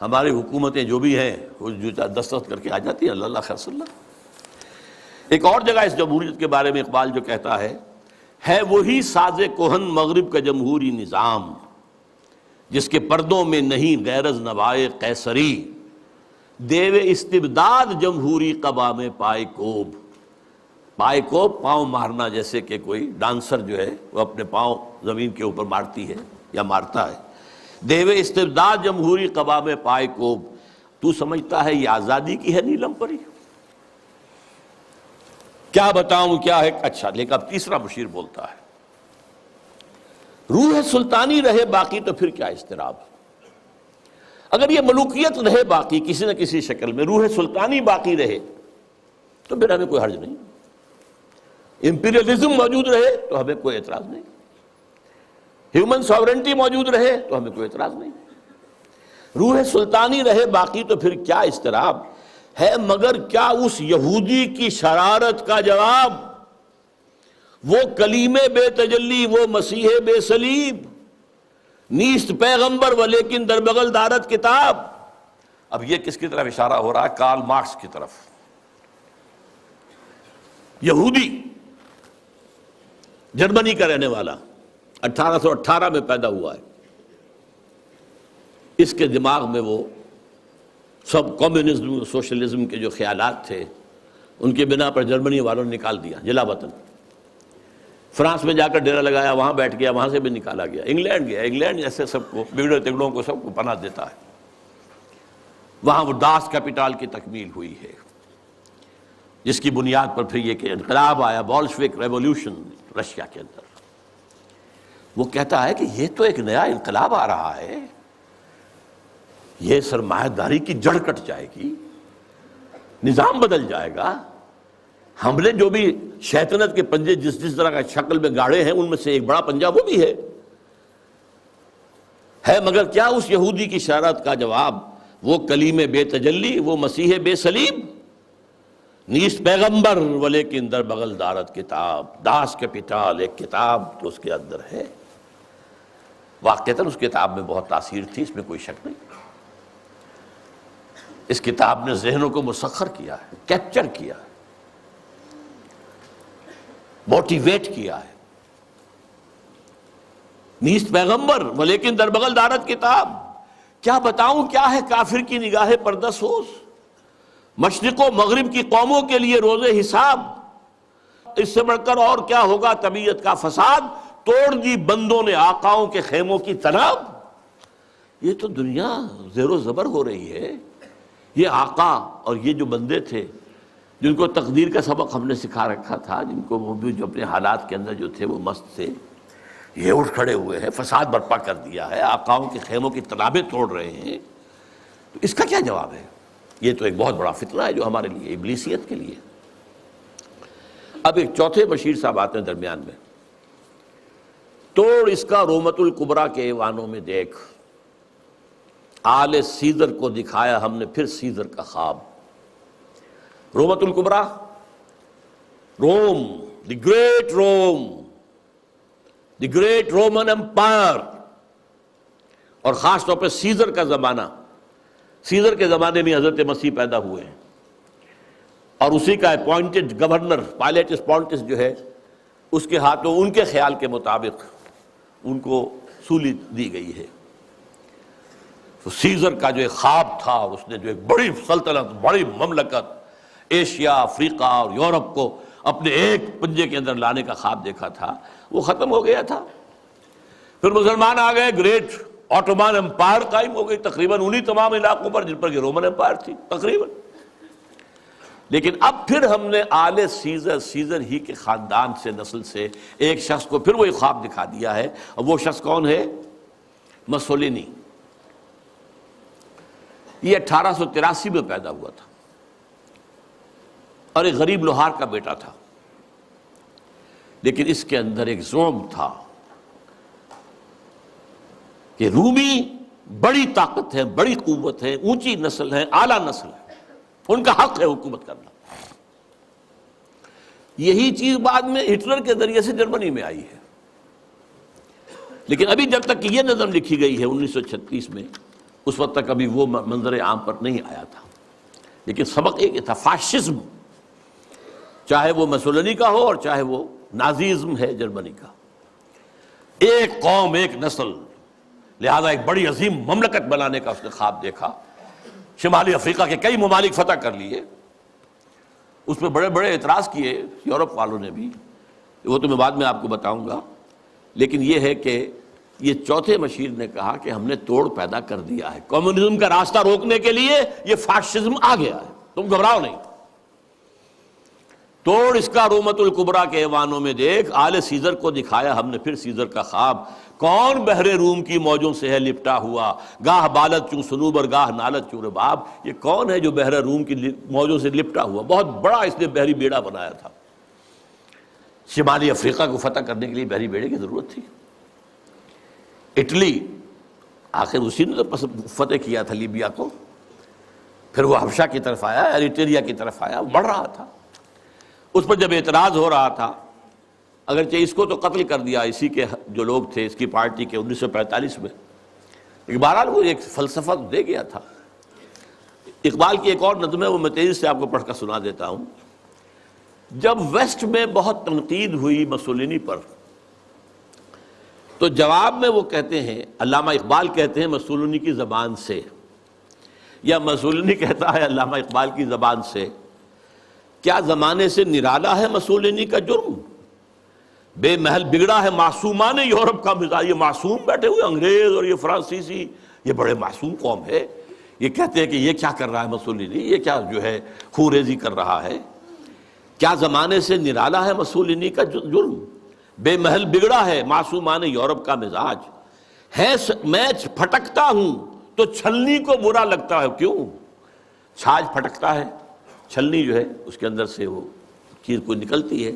ہماری حکومتیں جو بھی ہیں وہ جو دستخط کر کے آ جاتی ہیں، اللہ خیر صلی اللہ۔ ایک اور جگہ اس جمہوریت کے بارے میں اقبال جو کہتا ہے وہی ساز کہن مغرب کا جمہوری نظام، جس کے پردوں میں نہیں غیرض نوائے قیصری، دیو استبداد جمہوری قبا میں پائے کوب۔ پائے کوب پاؤں مارنا، جیسے کہ کوئی ڈانسر جو ہے وہ اپنے پاؤں زمین کے اوپر مارتی ہے یا مارتا ہے۔ دیو استبداد جمہوری قبا میں پائے کوب، تو سمجھتا ہے یہ آزادی کی ہے نیلم پری؟ کیا بتاؤں کیا ہے؟ اچھا، لیکن اب تیسرا مشیر بولتا ہے، روح سلطانی رہے باقی تو پھر کیا اضطراب؟ اگر یہ ملوکیت رہے باقی کسی نہ کسی شکل میں، روح سلطانی باقی رہے تو پھر ہمیں کوئی حرج نہیں، امپیریلزم موجود رہے تو ہمیں کوئی اعتراض نہیں، ہیومن ساورنٹی موجود رہے تو ہمیں کوئی اعتراض نہیں، روح سلطانی رہے باقی تو پھر کیا اضطراب ہے؟ مگر کیا اس یہودی کی شرارت کا جواب، وہ کلیم بے تجلی، وہ مسیح بے صلیب، نیست پیغمبر ولیکن در بغل دارت کتاب۔ اب یہ کس کی طرف اشارہ ہو رہا ہے؟ کارل مارکس کی طرف۔ یہودی، جرمنی کا رہنے والا، 1818 میں پیدا ہوا ہے۔ اس کے دماغ میں وہ سب کمیونزم، سوشلزم کے جو خیالات تھے، ان کی بنا پر جرمنی والوں نے نکال دیا جلا وطن۔ فرانس میں جا کر ڈیرا لگایا، وہاں بیٹھ گیا، وہاں سے بھی نکالا گیا۔ انگلینڈ گیا، انگلینڈ ایسے سب کو، بگڑے تگڑوں کو سب کو پناہ دیتا ہے۔ وہاں وہ داس کیپیٹال کی تکمیل ہوئی ہے، جس کی بنیاد پر پھر یہ کہ انقلاب آیا، بولشوک ریولوشن رشیا کے اندر۔ وہ کہتا ہے کہ یہ تو ایک نیا انقلاب آ رہا ہے، یہ سرمایہ داری کی جڑ کٹ جائے گی، نظام بدل جائے گا۔ ہم نے جو بھی شیطنت کے پنجے جس طرح کا شکل میں گاڑے ہیں، ان میں سے ایک بڑا پنجہ وہ بھی ہے مگر کیا اس یہودی کی شرارت کا جواب، وہ کلیم بے تجلی، وہ مسیح بے صلیب، نیست پیغمبر ولیکن در بغل دارت کتاب۔ داس کیپیٹال ایک کتاب تو اس کے اندر ہے، واقعتاً اس کتاب میں بہت تاثیر تھی، اس میں کوئی شک نہیں۔ اس کتاب نے ذہنوں کو مسخر کیا ہے، کیپچر کیا ہے، موٹیویٹ کیا ہے۔ نیست پیغمبر ولیکن در بغل دارت کتاب، کیا بتاؤں کیا ہے کافر کی نگاہ پردہ سوز، مشرق و مغرب کی قوموں کے لیے روز حساب، اس سے بڑھ کر اور کیا ہوگا طبیعت کا فساد، توڑ دی بندوں نے آقاؤں کے خیموں کی تناب۔ یہ تو دنیا زیر و زبر ہو رہی ہے۔ یہ آقا اور یہ جو بندے تھے جن کو تقدیر کا سبق ہم نے سکھا رکھا تھا، جن کو وہ بھی جو اپنے حالات کے اندر جو تھے وہ مست تھے، یہ اٹھ کھڑے ہوئے ہیں، فساد برپا کر دیا ہے، آقاؤں کے خیموں کی تنابیں توڑ رہے ہیں، تو اس کا کیا جواب ہے؟ یہ تو ایک بہت بڑا فتنہ ہے جو ہمارے لیے، ابلیسیت کے لیے۔ اب ایک چوتھے بشیر صاحب آتے ہیں درمیان میں، توڑ اس کا رومت الکبریٰ کے ایوانوں میں دیکھ، آل سیزر کو دکھایا ہم نے پھر سیزر کا خواب۔ رومت الکبریٰ، Rome, the great Rome, the great Roman empire, اور خاص طور پہ سیزر کا زمانہ۔ سیزر کے زمانے میں حضرت مسیح پیدا ہوئے ہیں، اور اسی کا اپوائنٹڈ گورنر پائلیٹس پونٹس جو ہے، اس کے ہاتھوں ان کے خیال کے مطابق ان کو سولی دی گئی ہے۔ تو سیزر کا جو ایک خواب تھا، اور اس نے جو ایک بڑی سلطنت، بڑی مملکت، ایشیا، افریقہ اور یورپ کو اپنے ایک پنجے کے اندر لانے کا خواب دیکھا تھا، وہ ختم ہو گیا تھا۔ پھر مسلمان آ گئے، گریٹ آٹومان امپائر قائم ہو گئی، تقریباً انہی تمام علاقوں پر جن پر یہ رومن امپائر تھی تقریباً۔ لیکن اب پھر ہم نے آل سیزر ہی کے خاندان سے، نسل سے ایک شخص کو پھر وہی خواب دکھا دیا ہے، اور وہ شخص کون ہے؟ مسولینی۔ یہ 1883 میں پیدا ہوا تھا، اور ایک غریب لوہار کا بیٹا تھا، لیکن اس کے اندر ایک ظلم تھا کہ رومی بڑی طاقت ہے، بڑی قوت ہے، اونچی نسل ہے، اعلیٰ نسل ہے، ان کا حق ہے حکومت کرنا۔ یہی چیز بعد میں ہٹلر کے ذریعے سے جرمنی میں آئی ہے، لیکن ابھی جب تک کہ یہ نظم لکھی گئی ہے 1936 میں، اس وقت تک ابھی وہ منظر عام پر نہیں آیا تھا۔ لیکن سبق ایک تھا، فاشزم، چاہے وہ مسولینی کا ہو اور چاہے وہ نازیزم ہے جرمنی کا، ایک قوم، ایک نسل، لہذا ایک بڑی عظیم مملکت بنانے کا اس نے خواب دیکھا۔ شمالی افریقہ کے کئی ممالک فتح کر لیے، اس پہ بڑے بڑے اعتراض کیے یورپ والوں نے بھی، وہ تو میں بعد میں آپ کو بتاؤں گا۔ لیکن یہ ہے کہ یہ چوتھے مشیر نے کہا کہ ہم نے توڑ پیدا کر دیا ہے، کمیونزم کا راستہ روکنے کے لیے یہ فاشزم آ گیا ہے، تم گھبراؤ نہیں۔ توڑ اس کا رومت الکبریٰ کے ایوانوں میں دیکھ، آل سیزر کو دکھایا ہم نے پھر سیزر کا خواب۔ کون بحر روم کی موجوں سے ہے لپٹا ہوا، گاہ بالت چوں سنوبر گاہ نالت چوں رباب۔ یہ کون ہے جو بحر روم کی موجوں سے لپٹا ہوا؟ بہت بڑا اس نے بحری بیڑا بنایا تھا۔ شمالی افریقہ کو فتح کرنے کے لیے بحری بیڑے کی ضرورت تھی۔ اٹلی، آخر اسی نے تو فتح کیا تھا لیبیا کو، پھر وہ حبشہ کی طرف آیا، ایریٹریا کی طرف آیا، بڑھ رہا تھا۔ اس پر جب اعتراض ہو رہا تھا، اگرچہ اس کو تو قتل کر دیا اسی کے جو لوگ تھے اس کی پارٹی کے 1945 میں، لیکن بہرحال وہ ایک فلسفہ دے گیا تھا۔ اقبال کی ایک اور نظم ہے، وہ میں تیزی سے آپ کو پڑھ کر سنا دیتا ہوں۔ جب ویسٹ میں بہت تنقید ہوئی مسولینی پر، تو جواب میں وہ کہتے ہیں، علامہ اقبال کہتے ہیں مسولینی کی زبان سے، یا مسولینی کہتا ہے علامہ اقبال کی زبان سے، کیا زمانے سے نرالا ہے مسولینی کا جرم؟ بے محل بگڑا ہے معصومان یورپ کا مزاج۔ یہ معصوم بیٹھے ہوئے انگریز اور یہ فرانسیسی، یہ بڑے معصوم قوم ہے، یہ کہتے ہیں کہ یہ کیا کر رہا ہے مسولینی، یہ کیا جو ہے خوریزی کر رہا ہے۔ کیا زمانے سے نرالا ہے مسولینی کا جرم؟ بے محل بگڑا ہے معصومان یورپ کا مزاج ہے، میں پھٹکتا ہوں تو چھلنی کو برا لگتا ہے۔ کیوں؟ چھاج پھٹکتا ہے، چھلنی جو ہے اس کے اندر سے وہ چیز کو نکلتی ہے۔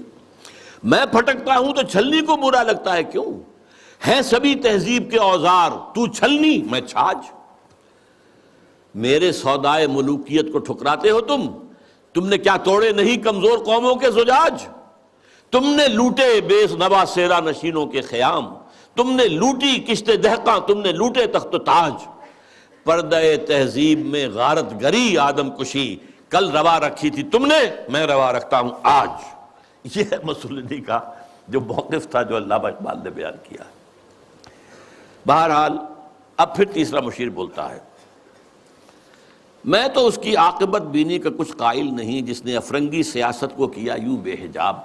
میں پھٹکتا ہوں تو چھلنی کو برا لگتا ہے، کیوں؟ ہے سبھی تہذیب کے اوزار، تو چھلنی میں چھاج۔ میرے سودائے ملوکیت کو ٹھکراتے ہو تم نے کیا توڑے نہیں کمزور قوموں کے زجاج؟ تم نے لوٹے بے نوا سیرا نشینوں کے خیام، تم نے لوٹی کشت دہقاں، تم نے لوٹے تخت و تاج۔ پردہ تہذیب میں غارت گری آدم کشی، کل روا رکھی تھی تم نے، میں روا رکھتا ہوں آج۔ یہ ہے مسولینی کا جو موقف تھا جو علامہ اقبال نے بیان کیا۔ بہرحال اب پھر تیسرا مشیر بولتا ہے، میں تو اس کی عاقبت بینی کا کچھ قائل نہیں، جس نے افرنگی سیاست کو کیا یوں بے حجاب۔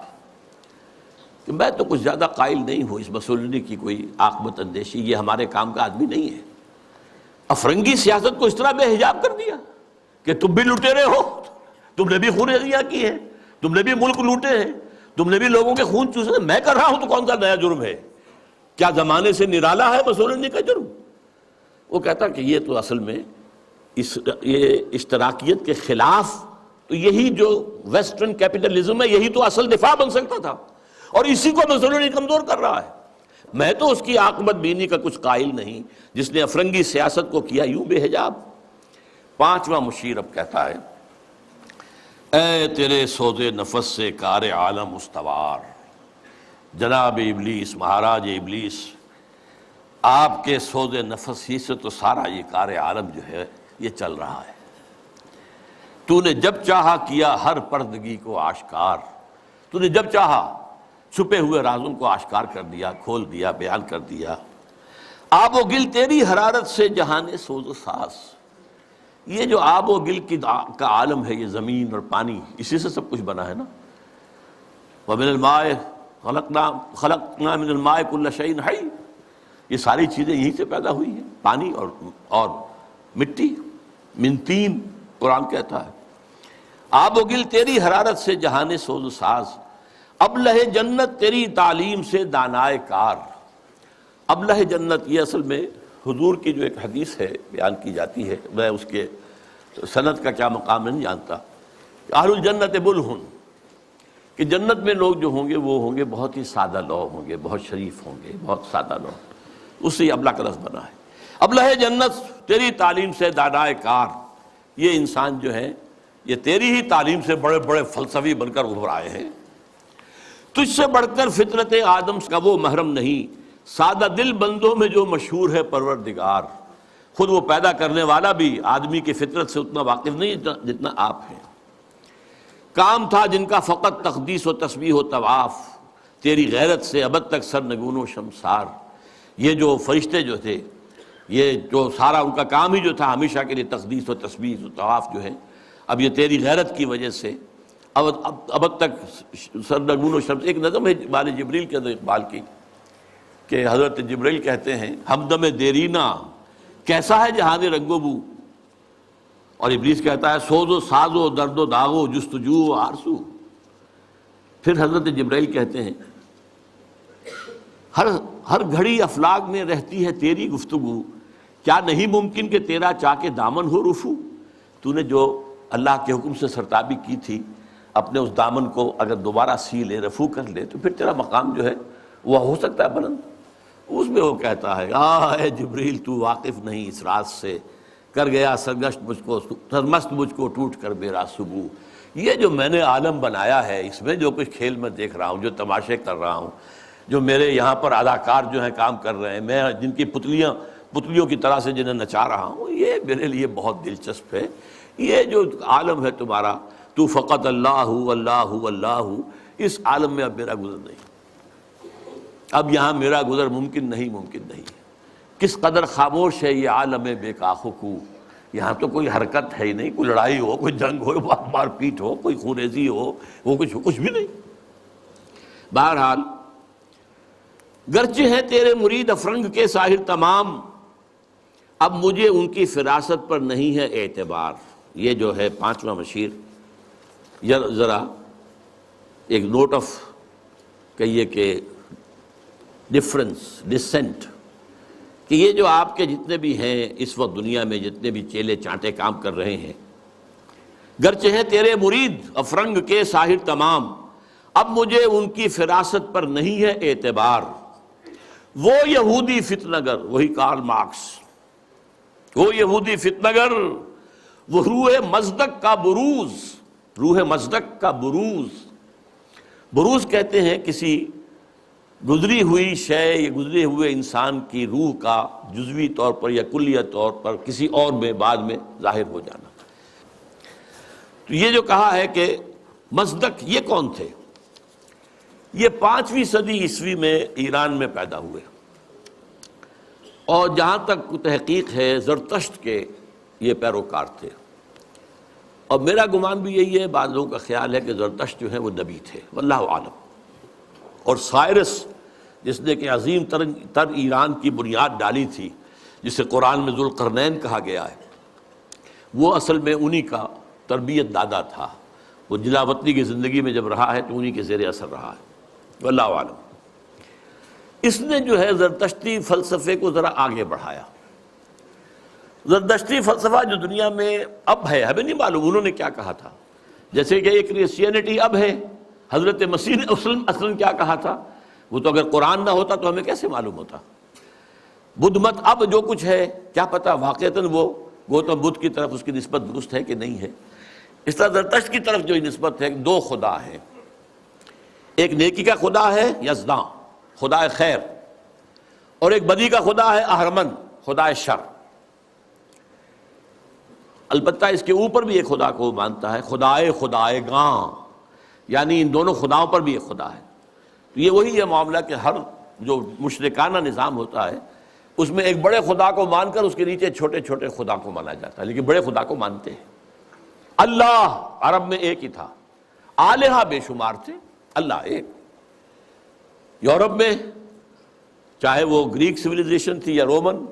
کہ میں تو کچھ زیادہ قائل نہیں ہوں اس مسولینی کی کوئی عاقبت اندیشی، یہ ہمارے کام کا آدمی نہیں ہے۔ افرنگی سیاست کو اس طرح بے حجاب کر دیا کہ تم بھی لٹیرے ہو، تم نے بھی خوریزیاں کی ہیں، تم نے بھی ملک لوٹے ہیں، تم نے بھی لوگوں کے خون چوسے، میں کر رہا ہوں تو کون سا نیا جرم ہے؟ کیا زمانے سے نرالا ہے مسولینی کا جرم؟ وہ کہتا کہ یہ تو اصل میں یہ اشتراکیت کے خلاف، تو یہی جو ویسٹرن کیپٹلزم ہے یہی تو اصل دفاع بن سکتا تھا، اور اسی کو مسولینی کمزور کر رہا ہے۔ میں تو اس کی عاقبت بینی کا کچھ قائل نہیں جس نے افرنگی سیاست کو کیا یوں بے حجاب۔ پانچواں مشیر اب کہتا ہے، اے تیرے سوز نفس سے کار عالم استوار، جناب ابلیس، مہاراج ابلیس، آپ کے سوز نفس ہی سے تو سارا یہ کار عالم جو ہے یہ چل رہا ہے۔ تو نے جب چاہا کیا ہر پردگی کو آشکار، تو نے جب چاہا چھپے ہوئے رازوں کو آشکار کر دیا، کھول دیا، بیان کر دیا۔ آب و گل تیری حرارت سے جہان سوز و ساز، یہ جو آب و گل کا عالم ہے، یہ زمین اور پانی، اسی سے سب کچھ بنا ہے نا۔ وَمِنَ الْمَاءِ خَلَقْنَا مِنَ الْمَاءِ كُلَّ شَيْءٍ حَيٍّ، یہ ساری چیزیں یہیں سے پیدا ہوئی ہیں، پانی اور مٹی، من تین، قرآن کہتا ہے۔ آب و گل تیری حرارت سے جہان سوز و ساز، ابلہ جنت تیری تعلیم سے دانائے کار۔ ابلہ جنت، یہ اصل میں حضور کی جو ایک حدیث ہے بیان کی جاتی ہے، میں اس کے سند کا کیا مقام نہیں جانتا، اہل الجنت بلہن، کہ جنت میں لوگ جو ہوں گے وہ ہوں گے بہت ہی سادہ لوگ ہوں گے، بہت شریف ہوں گے، بہت سادہ لوگ، اس سے ابلہ کا لفظ بنا ہے۔ ابلہ جنت تیری تعلیم سے دانائے کار، یہ انسان جو ہے یہ تیری ہی تعلیم سے بڑے بڑے فلسفی بن کر ابھر آئے ہیں۔ تجھ سے بڑھ کر فطرت آدم کا وہ محرم نہیں، سادہ دل بندوں میں جو مشہور ہے پروردگار۔ خود وہ پیدا کرنے والا بھی آدمی کی فطرت سے اتنا واقف نہیں جتنا آپ ہیں۔ کام تھا جن کا فقط تقدیس و تسبیح و طواف، تیری غیرت سے ابد تک سرنگون و شمسار۔ یہ جو فرشتے جو تھے، یہ جو سارا ان کا کام ہی جو تھا ہمیشہ کے لیے تقدیس و تسبیح و طواف جو ہے، اب یہ تیری غیرت کی وجہ سے ابد تک سرنگون و شمس۔ ایک نظم ہے بال جبریل کے اندر اقبال کی، کہ حضرت جبریل کہتے ہیں ہمدم دیرینا کیسا ہے جہان رنگ و بو، اور ابلیس کہتا ہے سوز و ساز و درد و داغ و جستجو و آرزو۔ پھر حضرت جبریل کہتے ہیں ہر گھڑی افلاک میں رہتی ہے تیری گفتگو، کیا نہیں ممکن کہ تیرا چاک دامن ہو رفو۔ تو نے جو اللہ کے حکم سے سرتابی کی تھی، اپنے اس دامن کو اگر دوبارہ سی لے، رفو کر لے، تو پھر تیرا مقام جو ہے وہ ہو سکتا ہے بلند۔ اس میں وہ کہتا ہے اے جبریل تو واقف نہیں اس راز سے، کر گیا سرگشت مجھ کو، سرمست مجھ کو ٹوٹ کر میرا صبح۔ یہ جو میں نے عالم بنایا ہے، اس میں جو کچھ کھیل میں دیکھ رہا ہوں، جو تماشے کر رہا ہوں، جو میرے یہاں پر اداکار جو ہیں کام کر رہے ہیں، میں جن کی پتلیوں کی طرح سے جنہیں نچا رہا ہوں، یہ میرے لیے بہت دلچسپ ہے۔ یہ جو عالم ہے تمہارا، تو فقط اللہ اللہ اللہ، اس عالم میں اب میرا گزر نہیں، اب یہاں میرا گزر ممکن نہیں۔ کس قدر خاموش ہے یہ عالم بے کاخ و کو، یہاں تو کوئی حرکت ہے ہی نہیں، کوئی لڑائی ہو، کوئی جنگ ہو، مار پیٹ ہو، کوئی خونریزی ہو، وہ کچھ بھی نہیں۔ بہرحال گرچہ ہیں تیرے مرید افرنگ کے ساحر تمام، اب مجھے ان کی فراست پر نہیں ہے اعتبار۔ یہ جو ہے پانچواں مشیر، ذرا ایک نوٹ آف کہیے کہ ڈسینٹ، کہ یہ جو آپ کے جتنے بھی ہیں اس وقت دنیا میں، جتنے بھی چیلے چانٹے کام کر رہے ہیں، گرچہ ہیں تیرے مرید افرنگ کے ساحر تمام، اب مجھے ان کی فراست پر نہیں ہے اعتبار۔ وہ یہودی فتنگر، وہی کارل مارکس، وہ یہودی فتنگر، وہ روح مصدق کا بروز، روح مصدق کا بروز کہتے ہیں کسی گزری ہوئی شے یا گزرے ہوئے انسان کی روح کا جزوی طور پر یا کلیہ طور پر کسی اور میں بعد میں ظاہر ہو جانا۔ تو یہ جو کہا ہے کہ مصدق، یہ کون تھے؟ یہ 5ویں صدی عیسوی میں ایران میں پیدا ہوئے، اور جہاں تک تحقیق ہے زرتشت کے یہ پیروکار تھے، اور میرا گمان بھی یہی ہے، بعض لوگوں کا خیال ہے کہ زرتشت جو ہے وہ نبی تھے، واللہ عالم۔ اور سائرس جس نے کہ عظیم تر ایران کی بنیاد ڈالی تھی، جسے قرآن میں ذوالقرنین کہا گیا ہے، وہ اصل میں انہی کا تربیت دادا تھا۔ وہ جلا وطنی کی زندگی میں جب رہا ہے تو انہی کے زیر اثر رہا ہے، واللہ عالم۔ اس نے جو ہے زرتشتی فلسفے کو ذرا آگے بڑھایا۔ زرتشتی فلسفہ جو دنیا میں اب ہے، ہمیں نہیں معلوم انہوں نے کیا کہا تھا، جیسے کہ ایک کرسچینٹی اب ہے، حضرت مسیح نے اصلاً کیا کہا تھا، وہ تو اگر قرآن نہ ہوتا تو ہمیں کیسے معلوم ہوتا۔ بدھ مت اب جو کچھ ہے کیا پتہ واقعتاً وہ گوتم بدھ کی طرف اس کی نسبت درست ہے کہ نہیں ہے۔ اس طرح زرتشت کی طرف جو نسبت ہے، دو خدا ہیں، ایک نیکی کا خدا ہے یزداں، خدا خیر، اور ایک بدی کا خدا ہے اہرمن، خدا شر۔ البتہ اس کے اوپر بھی ایک خدا کو مانتا ہے، خدائے گاں، یعنی ان دونوں خداؤں پر بھی ایک خدا ہے۔ تو یہ وہی ہے معاملہ کہ ہر جو مشرکانہ نظام ہوتا ہے اس میں ایک بڑے خدا کو مان کر اس کے نیچے چھوٹے چھوٹے خدا کو مانا جاتا ہے، لیکن بڑے خدا کو مانتے ہیں۔ اللہ عرب میں ایک ہی تھا، آلہہ بے شمار تھے، اللہ ایک۔ یورپ میں چاہے وہ گریک سویلائزیشن تھی یا رومن،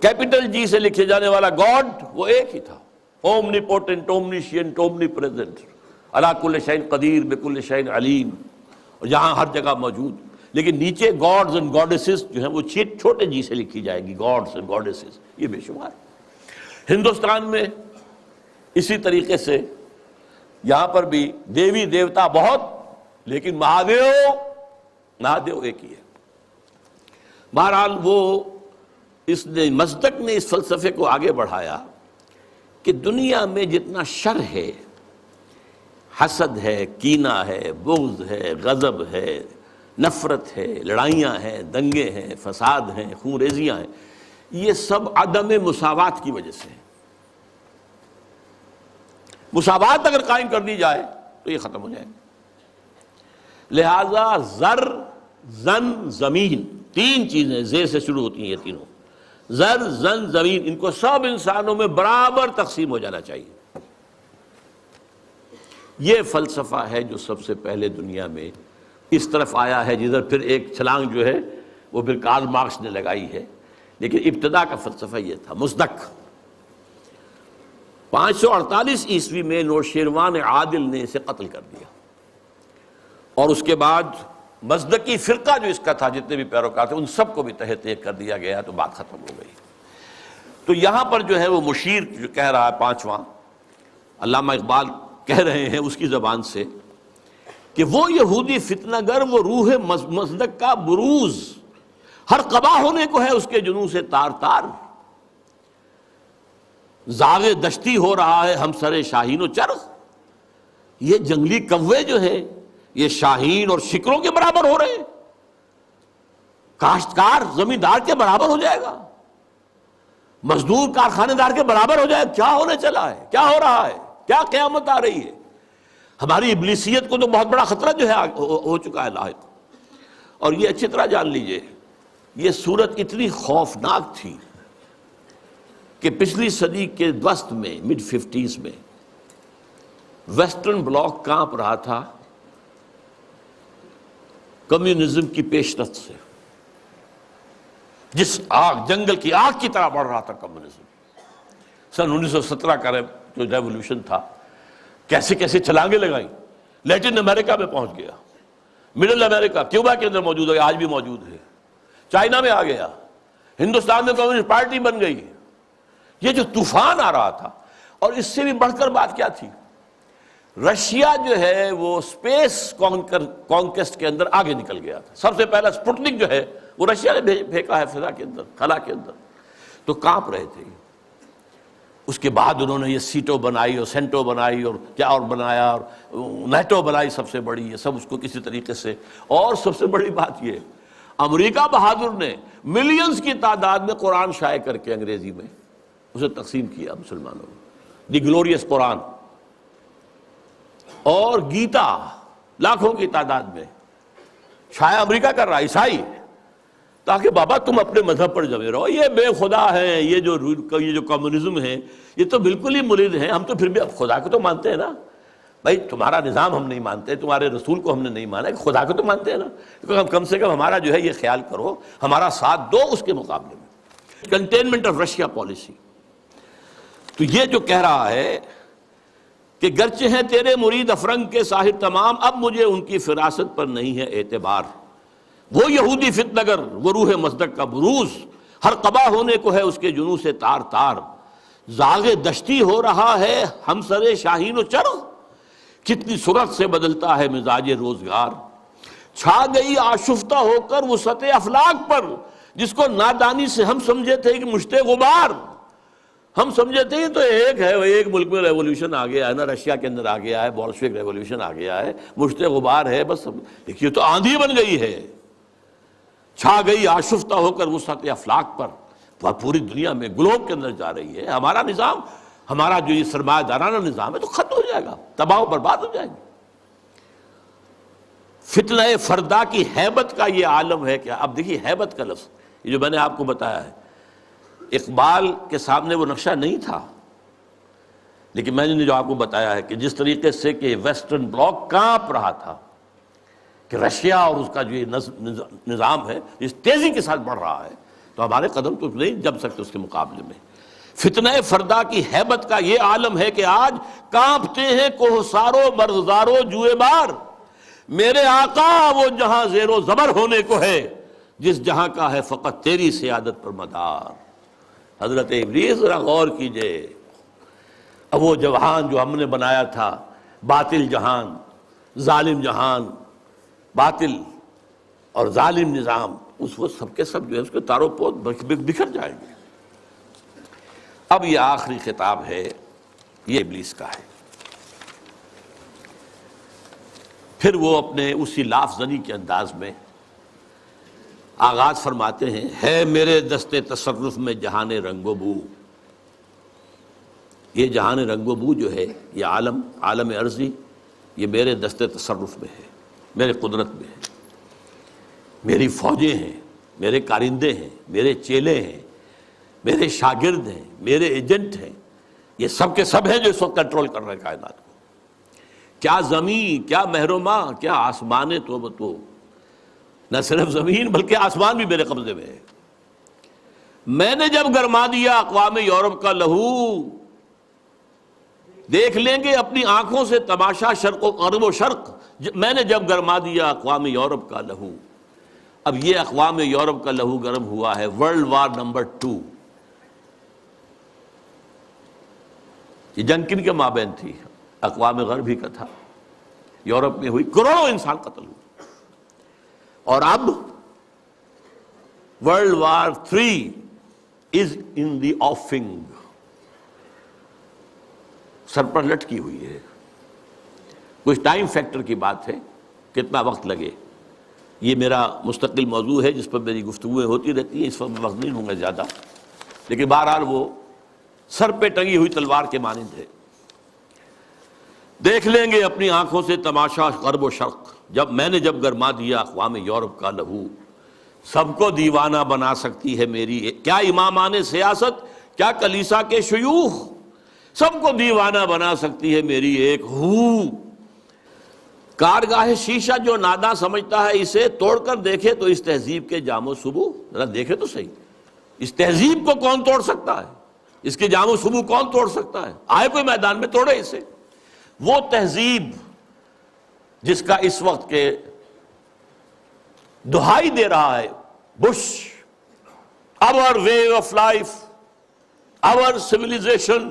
کیپٹل جی سے لکھے جانے والا گاڈ وہ ایک ہی تھا، اومنی پوٹنٹ، اومنیشینٹ، اومنی پریزنٹ، علی کل شیء قدیر، بکل شیء علیم، اور جہاں ہر جگہ موجود۔ لیکن نیچے گاڈز اینڈ گاڈیسز جو ہیں وہ چھوٹے جی سے لکھی جائے گی، گاڈز اینڈ گاڈیسز، یہ بے شمار۔ ہندوستان میں اسی طریقے سے یہاں پر بھی دیوی دیوتا بہت، لیکن مہادیو ایک ہی ہے۔ بہرحال وہ اس نے مصدق نے اس فلسفے کو آگے بڑھایا کہ دنیا میں جتنا شر ہے، حسد ہے، کینہ ہے، بغض ہے، غضب ہے، نفرت ہے، لڑائیاں ہیں، دنگے ہیں، فساد ہیں، خون ریزیاں ہیں، یہ سب عدم مساوات کی وجہ سے ہے۔ مساوات اگر قائم کر دی جائے تو یہ ختم ہو جائے گا۔ لہذا زر، زن، زمین، تین چیزیں زیر سے شروع ہوتی ہیں، یہ تینوں، زر، زن، زمین، ان کو سب انسانوں میں برابر تقسیم ہو جانا چاہیے۔ یہ فلسفہ ہے جو سب سے پہلے دنیا میں اس طرف آیا ہے، جدھر پھر ایک چھلانگ جو ہے وہ پھر کارل مارکس نے لگائی ہے، لیکن ابتدا کا فلسفہ یہ تھا مصدق۔ 548 عیسوی میں نوشیروان عادل نے اسے قتل کر دیا، اور اس کے بعد مصدقی فرقہ جو اس کا تھا، جتنے بھی پیروکار تھے، ان سب کو بھی تہہ تیغ کر دیا گیا، تو بات ختم ہو گئی۔ تو یہاں پر جو ہے وہ مشیر جو کہہ رہا ہے، پانچواں علامہ اقبال کہہ رہے ہیں اس کی زبان سے کہ وہ یہودی فتنہ گر، وہ روح مصدق کا بروز، ہر قبا ہونے کو ہے اس کے جنوں سے تار تار، زاغ دشتی ہو رہا ہے ہم سر شاہین و چرخ۔ یہ جنگلی کوے جو ہیں یہ شاہین اور شکروں کے برابر ہو رہے ہیں، کاشتکار زمیندار کے برابر ہو جائے گا، مزدور کارخانے دار کے برابر ہو جائے گا۔ کیا ہونے چلا ہے، کیا ہو رہا ہے، کیا قیامت آ رہی ہے؟ ہماری ابلیسیت کو تو بہت بڑا خطرہ جو ہے ہو چکا ہے لاحق۔ اور یہ اچھی طرح جان لیجئے، یہ صورت اتنی خوفناک تھی کہ پچھلی صدی کے وسط میں، مڈ 50s میں، ویسٹرن بلاک کانپ رہا تھا کمیونزم کی پیش رفت سے، جس آگ، جنگل کی آگ کی طرح بڑھ رہا تھا کمیونزم۔ سن 1917 کا جو ریولوشن تھا، کیسے کیسے چھلانگیں لگائیں، لیٹن امریکہ میں پہنچ گیا، مڈل امریکہ، کیوبا کے اندر موجود ہے، آج بھی موجود ہے، چائنا میں آ گیا، ہندوستان میں کمیونسٹ پارٹی بن گئی۔ یہ جو طوفان آ رہا تھا، اور اس سے بھی بڑھ کر بات کیا تھی، رشیا جو ہے وہ اسپیس کانکویسٹ کے اندر آگے نکل گیا تھا۔ سب سے پہلا سپوٹنک جو ہے وہ رشیا نے پھینکا ہے فضا کے اندر، خلا کے اندر، تو کانپ رہے تھے۔ اس کے بعد انہوں نے یہ سیٹو بنائی اور سینٹو بنائی اور کیا اور بنایا، اور نیٹو بنائی سب سے بڑی، یہ سب اس کو کسی طریقے سے۔ اور سب سے بڑی بات یہ، امریکہ بہادر نے ملینز کی تعداد میں قرآن شائع کر کے انگریزی میں اسے تقسیم کیا مسلمانوں میں، دی گلوریس قرآن، اور گیتا لاکھوں کی تعداد میں شائع امریکہ کر رہا، عیسائی، تاکہ بابا تم اپنے مذہب پر جمے رہو، یہ بے خدا ہے، یہ جو کمیونزم ہے یہ تو بالکل ہی مرید ہیں، ہم تو پھر بھی اب خدا کو تو مانتے ہیں نا بھائی، تمہارا نظام ہم نہیں مانتے، تمہارے رسول کو ہم نے نہیں مانا، خدا کو تو مانتے ہیں نا، کم سے کم ہمارا جو ہے یہ خیال کرو، ہمارا ساتھ دو اس کے مقابلے میں۔ Containment of Russia policy. تو یہ جو کہہ رہا ہے کہ گرچہ ہیں تیرے مرید افرنگ کے ساحر تمام، اب مجھے ان کی فراست پر نہیں ہے اعتبار، وہ یہودی فتنگر، وہ روح مصدق کا بروز، ہر قبا ہونے کو ہے اس کے جنوں سے تار تار، زاغ دشتی ہو رہا ہے ہم سر شاہین و چرغ، کتنی سرعت سے بدلتا ہے مزاج روزگار، چھا گئی آشفتہ ہو کر وسعت افلاک پر، جس کو نادانی سے ہم سمجھے تھے کہ مشت غبار، ہم سمجھے تھے تو ایک ہے، ایک ملک میں ریولوشن آ گیا ہے نا، رشیا کے اندر آ گیا ہے، بولشوک ریولوشن آ گیا ہے، مشت غبار ہے بس، یہ تو آندھی بن گئی ہے، چھا گئی آشفتہ ہو کر وسعت افلاک پر، پوری دنیا میں گلوب کے اندر جا رہی ہے۔ ہمارا نظام، ہمارا جو یہ سرمایہ دارانہ نظام ہے تو ختم ہو جائے گا، تباہ و برباد ہو جائے گا۔ فتنہ فردا کی ہیبت کا یہ عالم ہے کہ اب دیکھیے ہیبت کا لفظ، یہ جو میں نے آپ کو بتایا ہے، اقبال کے سامنے وہ نقشہ نہیں تھا، لیکن میں نے جو آپ کو بتایا ہے کہ جس طریقے سے کہ ویسٹرن بلاک کانپ رہا تھا کہ رشیا اور اس کا جو یہ نظام ہے اس تیزی کے ساتھ بڑھ رہا ہے، تو ہمارے قدم تو نہیں جم سکتے اس کے مقابلے میں۔ فتنہ فردا کی ہیبت کا یہ عالم ہے کہ آج کانپتے ہیں کوہسارو مرغزارو جوئے بار، میرے آقا وہ جہاں زیر و زبر ہونے کو ہے، جس جہاں کا ہے فقط تیری سیادت پر مدار۔ حضرت ابلیس ذرا غور کیجئے، اب وہ جہان جو ہم نے بنایا تھا، باطل جہان، ظالم جہان، باطل اور ظالم نظام، اس وقت سب کے سب جو ہے اس کے تارو پود بکھر جائیں گے۔ اب یہ آخری خطاب ہے، یہ ابلیس کا ہے۔ پھر وہ اپنے اسی لاف زنی کے انداز میں آغاز فرماتے ہیں، ہے میرے دست تصرف میں جہان رنگ و بو۔ یہ جہان رنگ و بو جو ہے، یہ عالم ارضی، یہ میرے دست تصرف میں ہے، میرے قدرت میں ہے، میری فوجیں ہیں، میرے کارندے ہیں، میرے چیلے ہیں، میرے شاگرد ہیں، میرے ایجنٹ ہیں، یہ سب کے سب ہیں جو اس وقت کنٹرول کر رہے ہیں کائنات کو۔ کیا زمین، کیا مہرما، کیا آسمان تو نہ صرف زمین بلکہ آسمان بھی میرے قبضے میں ہے۔ میں نے جب گرما دیا اقوام یورپ کا لہو، دیکھ لیں گے اپنی آنکھوں سے تماشا شرق و غرب و شرق، میں نے جب گرما دیا اقوام یورپ کا لہو۔ اب یہ اقوام یورپ کا لہو گرم ہوا ہے ورلڈ وار نمبر 2۔ یہ جنگ کن کے مابین تھی؟ اقوام غربی کا تھا، یورپ میں ہوئی، کروڑوں انسان قتل ہوئے۔ اور اب ورلڈ وار 3 از ان دی آفنگ، سر پر لٹکی ہوئی ہے۔ کچھ ٹائم فیکٹر کی بات ہے، کتنا وقت لگے، یہ میرا مستقل موضوع ہے جس پر میری گفتگویں ہوتی رہتی ہیں، اس وقت وقت نہیں ہوں گا زیادہ، لیکن بہرحال وہ سر پہ ٹنگی ہوئی تلوار کے مانند ہے۔ دیکھ لیں گے اپنی آنکھوں سے تماشا غرب و شرق، میں نے جب گرما دیا اقوام یورپ کا لہو۔ سب کو دیوانہ بنا سکتی ہے میری، کیا امامان سیاست، کیا کلیسا کے شیوخ، سب کو دیوانہ بنا سکتی ہے میری ایک ہو۔ کارگاہ شیشہ جو ناداں سمجھتا ہے اسے توڑ کر دیکھے تو اس تہذیب کے جام و صبو، ذرا دیکھے تو صحیح، اس تہذیب کو کون توڑ سکتا ہے، اس کے جام و صبو کون توڑ سکتا ہے؟ آئے کوئی میدان میں توڑے اسے۔ وہ تہذیب جس کا اس وقت کے دہائی دے رہا ہے Bush, our way of life, our civilization،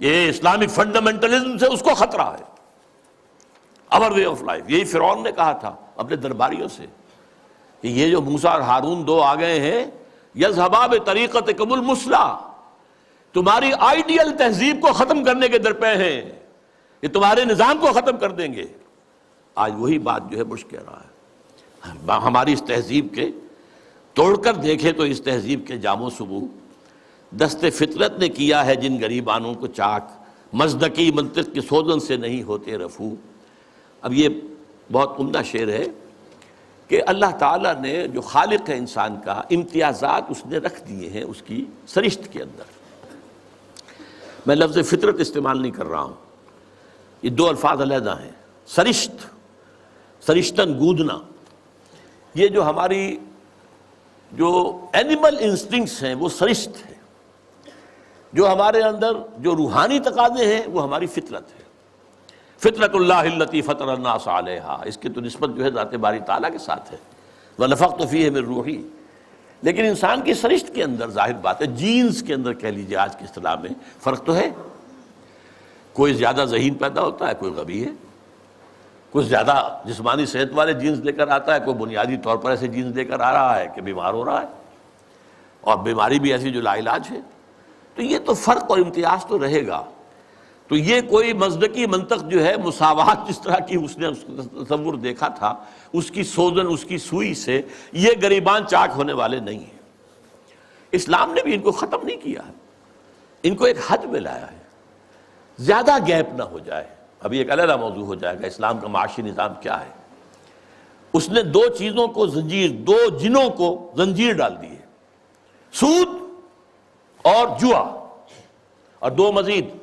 یہ اسلامک فنڈامنٹلزم سے اس کو خطرہ ہے۔ our way of life، یہی فرعون نے کہا تھا اپنے درباریوں سے کہ یہ جو موسیٰ اور ہارون دو آ گئے ہیں، یذهبا بطریقتکم المثلی، تمہاری آئیڈیل تہذیب کو ختم کرنے کے درپے ہیں، یہ تمہارے نظام کو ختم کر دیں گے۔ آج وہی بات جو ہے بش کہہ رہا ہے، ہماری اس تہذیب کے توڑ کر دیکھے تو اس تہذیب کے جام و صبو، دست فطرت نے کیا ہے جن غریبانوں کو چاک، مزدکی منطق کی سوزن سے نہیں ہوتے رفو۔ اب یہ بہت عمدہ شعر ہے کہ اللہ تعالیٰ نے جو خالق ہے انسان کا، امتیازات اس نے رکھ دیے ہیں اس کی سرشت کے اندر۔ میں لفظ فطرت استعمال نہیں کر رہا ہوں، یہ دو الفاظ علیحدہ ہیں۔ سرشت، سرشتن گودنا، یہ جو ہماری جو اینیمل انسٹنکٹس ہیں وہ سرشت ہے، جو ہمارے اندر جو روحانی تقاضے ہیں وہ ہماری فطرت ہے۔ فطرت اللہ التی فطر الناس علیہا، اس کی تو نسبت جو ہے ذات باری تعالیٰ کے ساتھ ہے۔ وَنَفَخْتُ فِيهِ مِن رُوحِي. لیکن انسان کی سرشت کے اندر ظاہر بات ہے، جینز کے اندر کہہ لیجیے آج کی اصطلاح میں فرق تو ہے. کوئی زیادہ ذہین پیدا ہوتا ہے، کوئی غبی ہے. کوئی زیادہ جسمانی صحت والے جینز لے کر آتا ہے، کوئی بنیادی طور پر ایسے جینز لے کر آ رہا ہے کہ بیمار ہو رہا ہے، اور بیماری بھی ایسی جو لا علاج ہے. تو یہ تو فرق اور امتیاز تو رہے گا. تو یہ کوئی مصدقی منطق جو ہے، مساوات جس طرح کی اس نے تصور دیکھا تھا، اس کی سوزن، اس کی سوئی سے یہ گریبان چاک ہونے والے نہیں ہیں. اسلام نے بھی ان کو ختم نہیں کیا ہے، ان کو ایک حد میں لایا ہے، زیادہ گیپ نہ ہو جائے. ابھی ایک علیحدہ موضوع ہو جائے گا اسلام کا معاشی نظام کیا ہے. اس نے دو چیزوں کو زنجیر، دو جنوں کو زنجیر ڈال دی ہے، سود اور جوا، اور دو مزید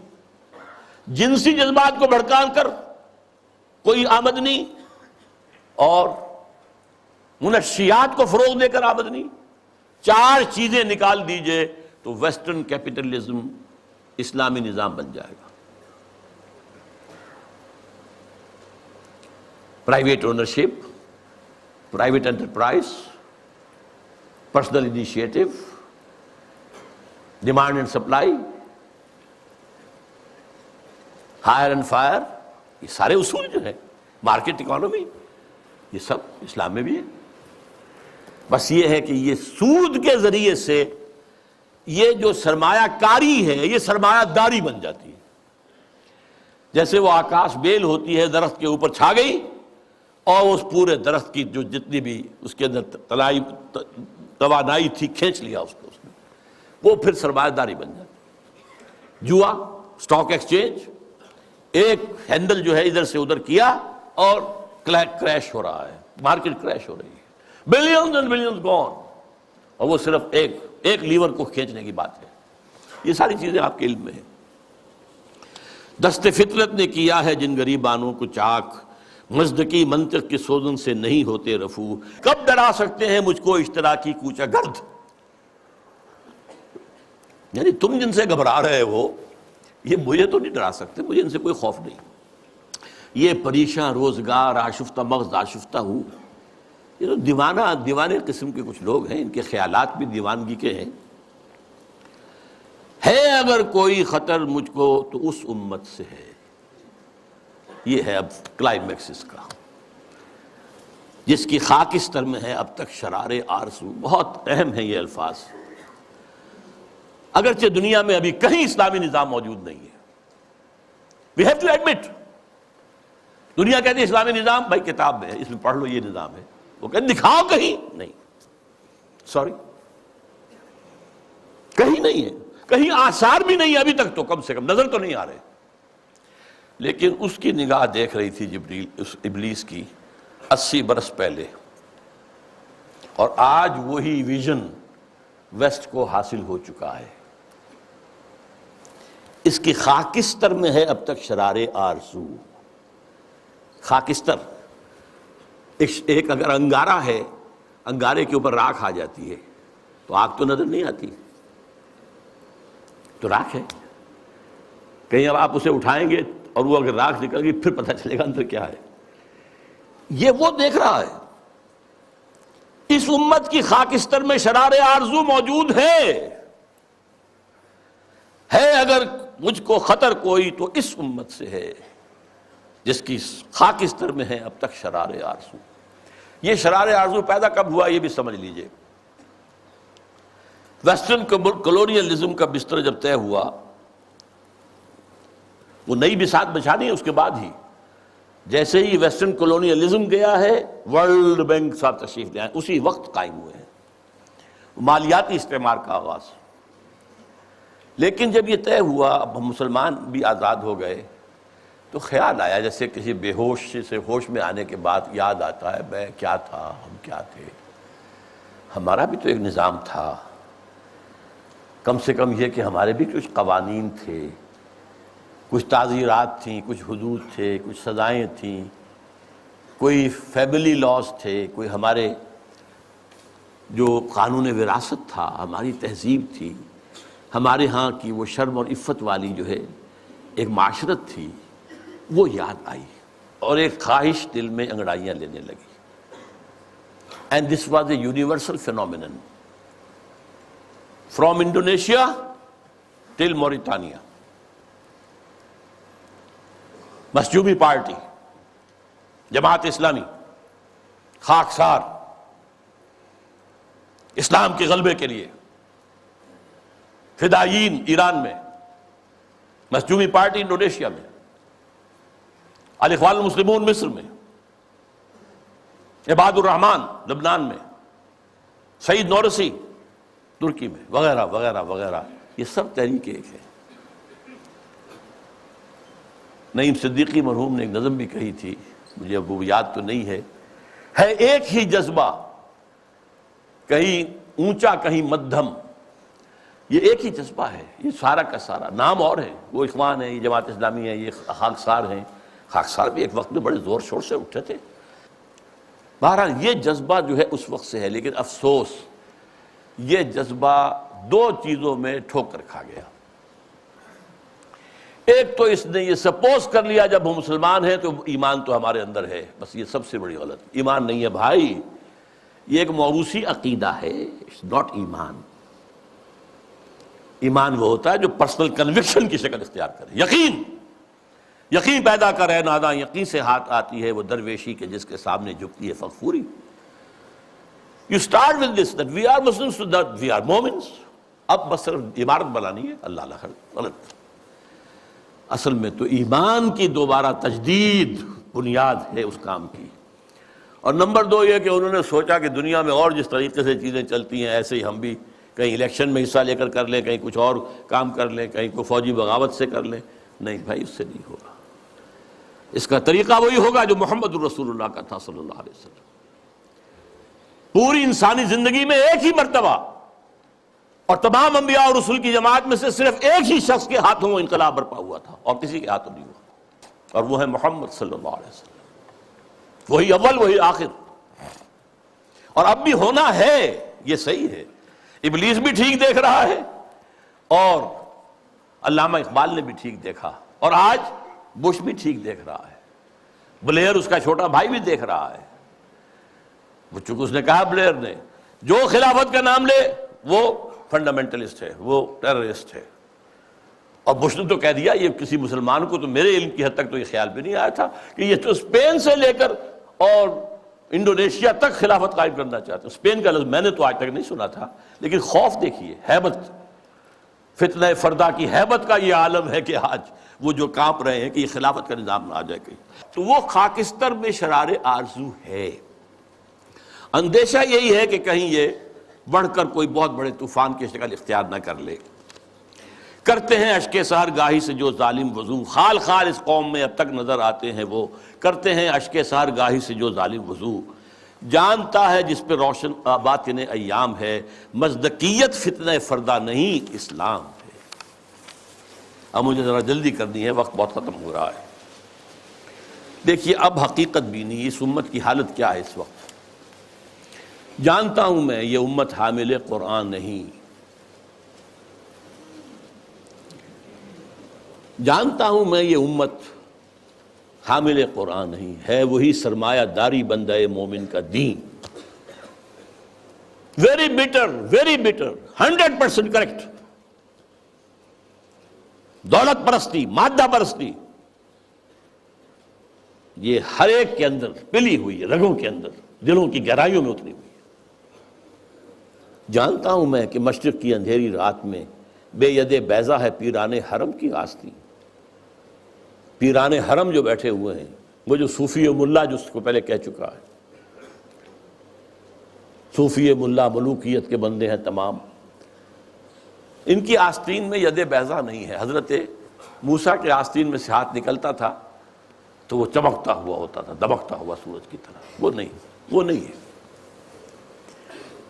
جنسی جذبات کو بھڑکان کر کوئی آمدنی، اور منشیات کو فروغ دے کر آمدنی. چار چیزیں نکال دیجئے تو ویسٹرن کیپٹلزم اسلامی نظام بن جائے گا. Private ownership, private enterprise, personal initiative, demand and supply, hire and fire, یہ سارے اصول جو ہیں، مارکیٹ اکانومی، یہ سب اسلام میں بھی ہے. بس یہ ہے کہ یہ سود کے ذریعے سے یہ جو سرمایہ کاری ہے یہ سرمایہ داری بن جاتی ہے. جیسے وہ آکاش بیل ہوتی ہے، درخت کے اوپر چھا گئی اور اس پورے درخت کی جو جتنی بھی اس کے اندر توانائی تھی کھینچ لیا اس کو، اس نے، وہ پھر سرمایہ داری بن جاتی. جوا، سٹاک ایکسچینج، ایک ہینڈل جو ہے ادھر سے ادھر کیا اور کریش ہو رہا ہے، مارکیٹ کریش ہو رہی ہے، بلینز اینڈ بلینز گون، اور وہ صرف ایک لیور کو کھینچنے کی بات ہے. یہ ساری چیزیں آپ کے علم میں ہیں. دست فطرت نے کیا ہے جن غریبانوں کو چاک، مصدقی منطق کی سوزن سے نہیں ہوتے رفو. کب ڈرا سکتے ہیں مجھ کو اشتراکی کوچہ گرد؟ یعنی تم جن سے گھبرا رہے ہو یہ مجھے تو نہیں ڈرا سکتے، مجھے ان سے کوئی خوف نہیں. یہ پریشاں روزگار آشفتہ مغز آشفتہ ہوں، یہ تو دیوانے قسم کے کچھ لوگ ہیں، ان کے خیالات بھی دیوانگی کے ہیں. ہے اگر کوئی خطر مجھ کو تو اس امت سے ہے. یہ ہے اب کلائمیکس اس کا، جس کی خاکستر میں ہے اب تک شرار آرزو. بہت اہم ہیں یہ الفاظ. اگرچہ دنیا میں ابھی کہیں اسلامی نظام موجود نہیں ہے، we have to admit. دنیا کہتی ہے اسلامی نظام، بھائی کتاب میں ہے، اس میں پڑھ لو یہ نظام ہے. وہ کہتے دکھاؤ کہیں، نہیں، سوری، کہیں نہیں ہے، کہیں آثار بھی نہیں ہے ابھی تک، تو کم سے کم نظر تو نہیں آ رہے. لیکن اس کی نگاہ دیکھ رہی تھی جبریل، اس ابلیس کی 80 برس پہلے، اور آج وہی ویژن ویسٹ کو حاصل ہو چکا ہے. اس کی خاکستر میں ہے اب تک شرار آرزو. خاکستر ایک اگر انگارہ ہے، انگارے کے اوپر راکھ آ جاتی ہے تو آگ تو نظر نہیں آتی، تو راکھ ہے. کہیں اب آپ اسے اٹھائیں گے اور وہ اگر راکھ نکل گئی پھر پتہ چلے گا اندر کیا ہے. یہ وہ دیکھ رہا ہے. اس امت کی خاکستر میں شرار آرزو موجود ہے اگر مجھ کو خطر کوئی تو اس امت سے ہے جس کی خاکستر میں ہے اب تک شرار آرزو. یہ شرار آرزو پیدا کب ہوا یہ بھی سمجھ لیجئے. ویسٹرن کلونیلزم کا بستر جب طے ہوا، وہ نئی بساط بچھانی ہے اس کے بعد ہی. جیسے ہی ویسٹرن کلونیلزم گیا ہے، ورلڈ بینک صاحب تشریف لے آئے، اسی وقت قائم ہوئے ہیں. مالیاتی استعمار کا آغاز. لیکن جب یہ طے ہوا، اب ہم مسلمان بھی آزاد ہو گئے، تو خیال آیا جیسے کسی بے ہوش سے ہوش میں آنے کے بعد یاد آتا ہے میں کیا تھا، ہم کیا تھے، ہمارا بھی تو ایک نظام تھا. کم سے کم یہ کہ ہمارے بھی کچھ قوانین تھے، کچھ تعزیرات تھیں، کچھ حدود تھے، کچھ سزائیں تھیں، کوئی فیملی لاز تھے، کوئی ہمارے جو قانون وراثت تھا، ہماری تہذیب تھی، ہمارے ہاں کی وہ شرم اور عفت والی جو ہے ایک معاشرت تھی. وہ یاد آئی اور ایک خواہش دل میں انگڑائیاں لینے لگی. And this was a universal phenomenon. From Indonesia till Mauritania. مسجوبی پارٹی، جماعت اسلامی، خاکسار، اسلام کے غلبے کے لیے، فدائیین ایران میں، مسجوبی پارٹی انڈونیشیا میں، الاخوان المسلمون مصر میں، عباد الرحمن لبنان میں، سعید نورسی ترکی میں، وغیرہ وغیرہ وغیرہ. یہ سب تحریک ایک ہے. نعیم صدیقی مرحوم نے ایک نظم بھی کہی تھی، مجھے اب وہ یاد تو نہیں ہے ایک ہی جذبہ، کہیں اونچا کہیں مدھم. یہ ایک ہی جذبہ ہے، یہ سارا کا سارا. نام اور ہے، وہ اخوان ہیں، یہ جماعت اسلامی ہے، یہ خاکسار ہیں. خاکسار بھی ایک وقت میں بڑے زور شور سے اٹھے تھے. بہرحال یہ جذبہ جو ہے اس وقت سے ہے، لیکن افسوس یہ جذبہ دو چیزوں میں ٹھوکر کھا گیا. ایک تو اس نے یہ سپوز کر لیا جب ہم مسلمان ہیں تو ایمان تو ہمارے اندر ہے، بس یہ سب سے بڑی غلط. ایمان نہیں ہے بھائی، یہ ایک موروثی عقیدہ ہے، اٹس ناٹ ایمان. ایمان وہ ہوتا ہے جو پرسنل کنوکشن کی شکل اختیار کرے. یقین پیدا کرے، ناداں یقین سے ہاتھ آتی ہے وہ درویشی کے جس کے سامنے جھکتی ہے فغفوری. You start with this that we are Muslims, so that we are Momins. اب بس صرف عمارت بنانی ہے، اللہ اللہ غلط. اصل میں تو ایمان کی دوبارہ تجدید بنیاد ہے اس کام کی. اور نمبر دو یہ کہ انہوں نے سوچا کہ دنیا میں اور جس طریقے سے چیزیں چلتی ہیں ایسے ہی ہم بھی کہیں الیکشن میں حصہ لے کر لیں، کہیں کچھ اور کام کر لیں، کہیں کوئی فوجی بغاوت سے کر لیں. نہیں بھائی، اس سے نہیں ہوگا. اس کا طریقہ وہی ہوگا جو محمد الرسول اللہ کا تھا صلی اللہ علیہ وسلم. پوری انسانی زندگی میں ایک ہی مرتبہ، اور تمام انبیاء اور رسول کی جماعت میں سے صرف ایک ہی شخص کے ہاتھوں وہ انقلاب برپا ہوا تھا، اور کسی کے ہاتھوں نہیں ہوا، اور وہ ہے محمد صلی اللہ علیہ وسلم. وہی اول وہی آخر. اور اب بھی ہونا ہے، یہ صحیح ہے. ابلیس بھی ٹھیک دیکھ رہا ہے، اور علامہ اقبال نے بھی ٹھیک دیکھا، اور آج بش بھی ٹھیک دیکھ رہا ہے. بلیئر اس کا چھوٹا بھائی بھی دیکھ رہا ہے. وہ چونکہ اس نے کہا بلیئر نے جو خلافت کا نام لے وہ فنڈامنٹلسٹ ہے، وہ ٹیررسٹ ہے. اور بش نے تو کہہ دیا، یہ کسی مسلمان کو تو میرے علم کی حد تک تو یہ خیال بھی نہیں آیا تھا کہ یہ تو اسپین سے لے کر اور انڈونیشیا تک خلافت قائم کرنا چاہتے. اسپین کا لفظ میں نے تو آج تک نہیں سنا تھا، لیکن خوف دیکھیے، ہیبت، فتنہ فردا کی ہیبت کا یہ عالم ہے کہ آج وہ جو کانپ رہے ہیں کہ یہ خلافت کا نظام نہ آ جائے کہیں. تو وہ خاکستر میں شرار آرزو ہے. اندیشہ یہی ہے کہ کہیں یہ بڑھ کر کوئی بہت بڑے طوفان کی شکل اختیار نہ کر لے. کرتے ہیں اشک سحر گاہی سے جو ظالم وضو، خال خال اس قوم میں اب تک نظر آتے ہیں وہ. کرتے ہیں اشک سحر گاہی سے جو ظالم وضو، جانتا ہے جس پہ روشن باطن ایام ہے، مصداقیت فتنہ فردا نہیں اسلام ہے. اب مجھے ذرا جلدی کرنی ہے، وقت بہت ختم ہو رہا ہے. دیکھیے اب حقیقت بھی نہیں، اس امت کی حالت کیا ہے اس وقت. جانتا ہوں میں یہ امت حامل قرآن نہیں، جانتا ہوں میں یہ امت حامل قرآن نہیں ہے، وہی سرمایہ داری بندہ مومن کا دین. Very better 100% correct. دولت پرستی، مادہ پرستی، یہ ہر ایک کے اندر پلی ہوئی ہے، رگوں کے اندر، دلوں کی گہرائیوں میں اتری ہوئی ہے. جانتا ہوں میں کہ مشرق کی اندھیری رات میں بے ید بیضا ہے پیران حرم کی آستین. پیران حرم جو بیٹھے ہوئے ہیں، وہ جو صوفی ملا جس کو پہلے کہہ چکا ہے، صوفی ملا ملوکیت کے بندے ہیں تمام، ان کی آستین میں ید بیضا نہیں ہے. حضرت موسیٰ کے آستین میں سے ہاتھ نکلتا تھا تو وہ چمکتا ہوا ہوتا تھا، دمکتا ہوا سورج کی طرح. وہ نہیں ہے.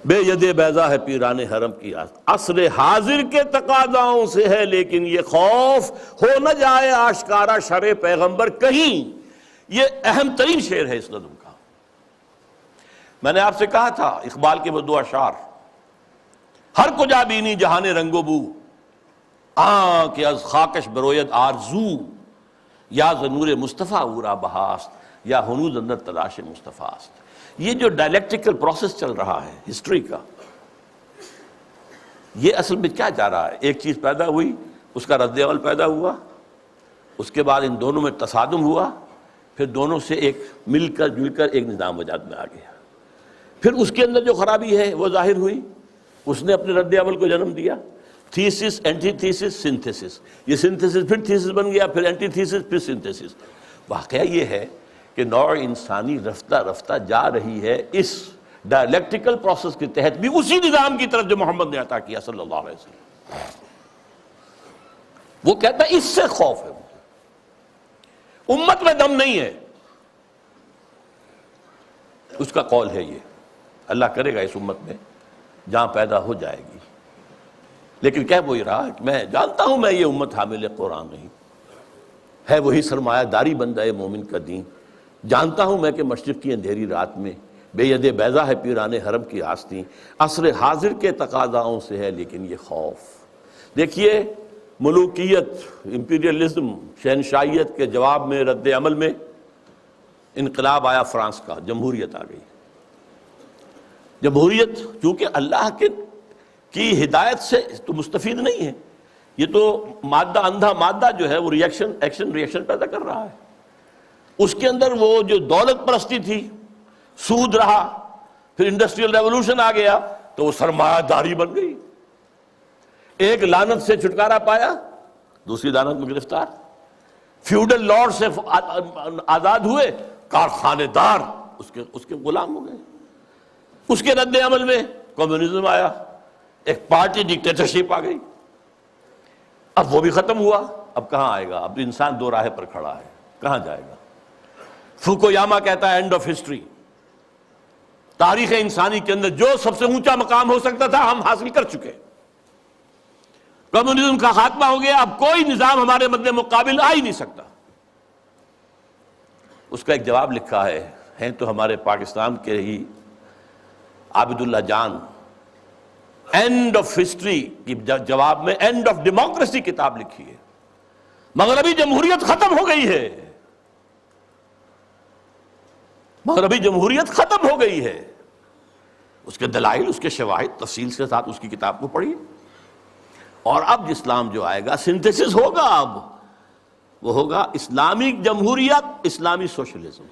بے ید بیضا ہے پیران حرم کی آستین. عصر حاضر کے تقاضاؤں سے ہے لیکن یہ خوف ہو نہ جائے آشکارا شرع پیغمبر کہیں. یہ اہم ترین شعر ہے اس نظم کا. میں نے آپ سے کہا تھا اقبال کے وہ دو اشعار، ہر کجا بینی جہان رنگ و بو، کہ از خاکش بروید آرزو، یا ز نور مصطفیٰ اورا بہاست، یا ہنوز اندر تلاش مصطفیٰ است. یہ جو ڈائلیکٹیکل پروسیس چل رہا ہے ہسٹری کا، یہ اصل میں کیا جا رہا ہے؟ ایک چیز پیدا ہوئی، اس کا رد عمل پیدا ہوا، اس کے بعد ان دونوں میں تصادم ہوا، پھر دونوں سے ایک مل کر جل کر ایک نظام وجود میں آ گیا، پھر اس کے اندر جو خرابی ہے وہ ظاہر ہوئی، اس نے اپنے رد عمل کو جنم دیا، تھیسس، اینٹی تھیسس، سنتھیسس، یہ سنتھیسس پھر تھیسس بن گیا، پھر اینٹی تھیسس، پھر سنتھیسس۔ واقعہ یہ ہے کہ نوع انسانی رفتہ رفتہ جا رہی ہے اس ڈائلیکٹیکل پروسیس کے تحت بھی اسی نظام کی طرف جو محمد نے عطا کیا صلی اللہ علیہ وسلم۔ وہ کہتا ہے اس سے خوف ہے، امت میں دم نہیں ہے، اس کا قول ہے یہ، اللہ کرے گا اس امت میں جہاں پیدا ہو جائے گی، لیکن کہہ وہی رہا کہ میں جانتا ہوں میں یہ امت حامل قرآن نہیں ہے، وہی سرمایہ داری بندہ مومن کا دین، جانتا ہوں میں کہ مشرق کی اندھیری رات میں بے ید بیضا ہے پیران حرم کی آستین، عصر حاضر کے تقاضاؤں سے ہے لیکن یہ خوف۔ دیکھیے ملوکیت، امپیریلزم، شہنشاہیت کے جواب میں رد عمل میں انقلاب آیا فرانس کا، جمہوریت آ گئی۔ جمہوریت چونکہ اللہ کی ہدایت سے تو مستفید نہیں ہے، یہ تو مادہ اندھا مادہ جو ہے وہ ایکشن ریئیکشن پیدا کر رہا ہے، اس کے اندر وہ جو دولت پرستی تھی، سود رہا، پھر انڈسٹریل ریولوشن آ گیا تو وہ سرمایہ داری بن گئی، ایک لعنت سے چھٹکارا پایا دوسری لعنت میں گرفتار، فیوڈل لارڈ سے آزاد ہوئے، کارخانے دار اس کے غلام ہو گئے، اس کے رد عمل میں کمیونزم آیا، ایک پارٹی ڈکٹیٹرشپ آ گئی، اب وہ بھی ختم ہوا، اب کہاں آئے گا؟ اب انسان دو راہ پر کھڑا ہے، کہاں جائے گا؟ فوکویاما کہتا ہے اینڈ آف ہسٹری، تاریخ انسانی کے اندر جو سب سے اونچا مقام ہو سکتا تھا ہم حاصل کر چکے، کمیونزم کا خاتمہ ہو گیا، اب کوئی نظام ہمارے مد مقابل آ ہی نہیں سکتا۔ اس کا ایک جواب لکھا ہے تو ہمارے پاکستان کے ہی عابد اللہ جان، اینڈ آف ہسٹری کی جواب میں اینڈ آف ڈیموکریسی کتاب لکھی ہے، مغربی جمہوریت ختم ہو گئی ہے، مغربی جمہوریت ختم ہو گئی ہے، اس کے دلائل، اس کے شواہد تفصیل کے ساتھ اس کی کتاب کو پڑھیے، اور اب اسلام جو آئے گا سنتھیسس ہوگا، اب وہ ہوگا اسلامی جمہوریت، اسلامی سوشلزم۔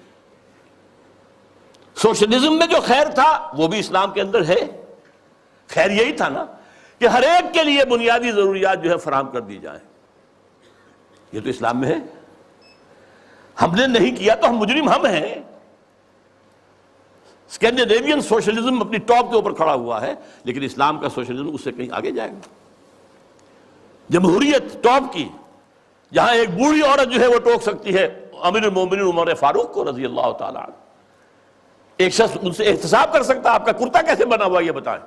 سوشلزم میں جو خیر تھا وہ بھی اسلام کے اندر ہے، خیر یہی تھا نا کہ ہر ایک کے لیے بنیادی ضروریات جو ہے فراہم کر دی جائیں، یہ تو اسلام میں ہے، ہم نے نہیں کیا تو ہم مجرم ہم ہیں۔ اسکینڈینیوین سوشلزم اپنی ٹاپ کے اوپر کھڑا ہوا ہے، لیکن اسلام کا سوشلزم اس سے کہیں آگے جائے گا، جمہوریت ٹاپ کی، جہاں ایک بوڑھی عورت جو ہے وہ ٹوک سکتی ہے امیر المومنین عمر فاروق کو رضی اللہ تعالیٰ عنہ، ایک شخص ان سے احتساب کر سکتا آپ کا کرتا کیسے بنا ہوا یہ بتائیں،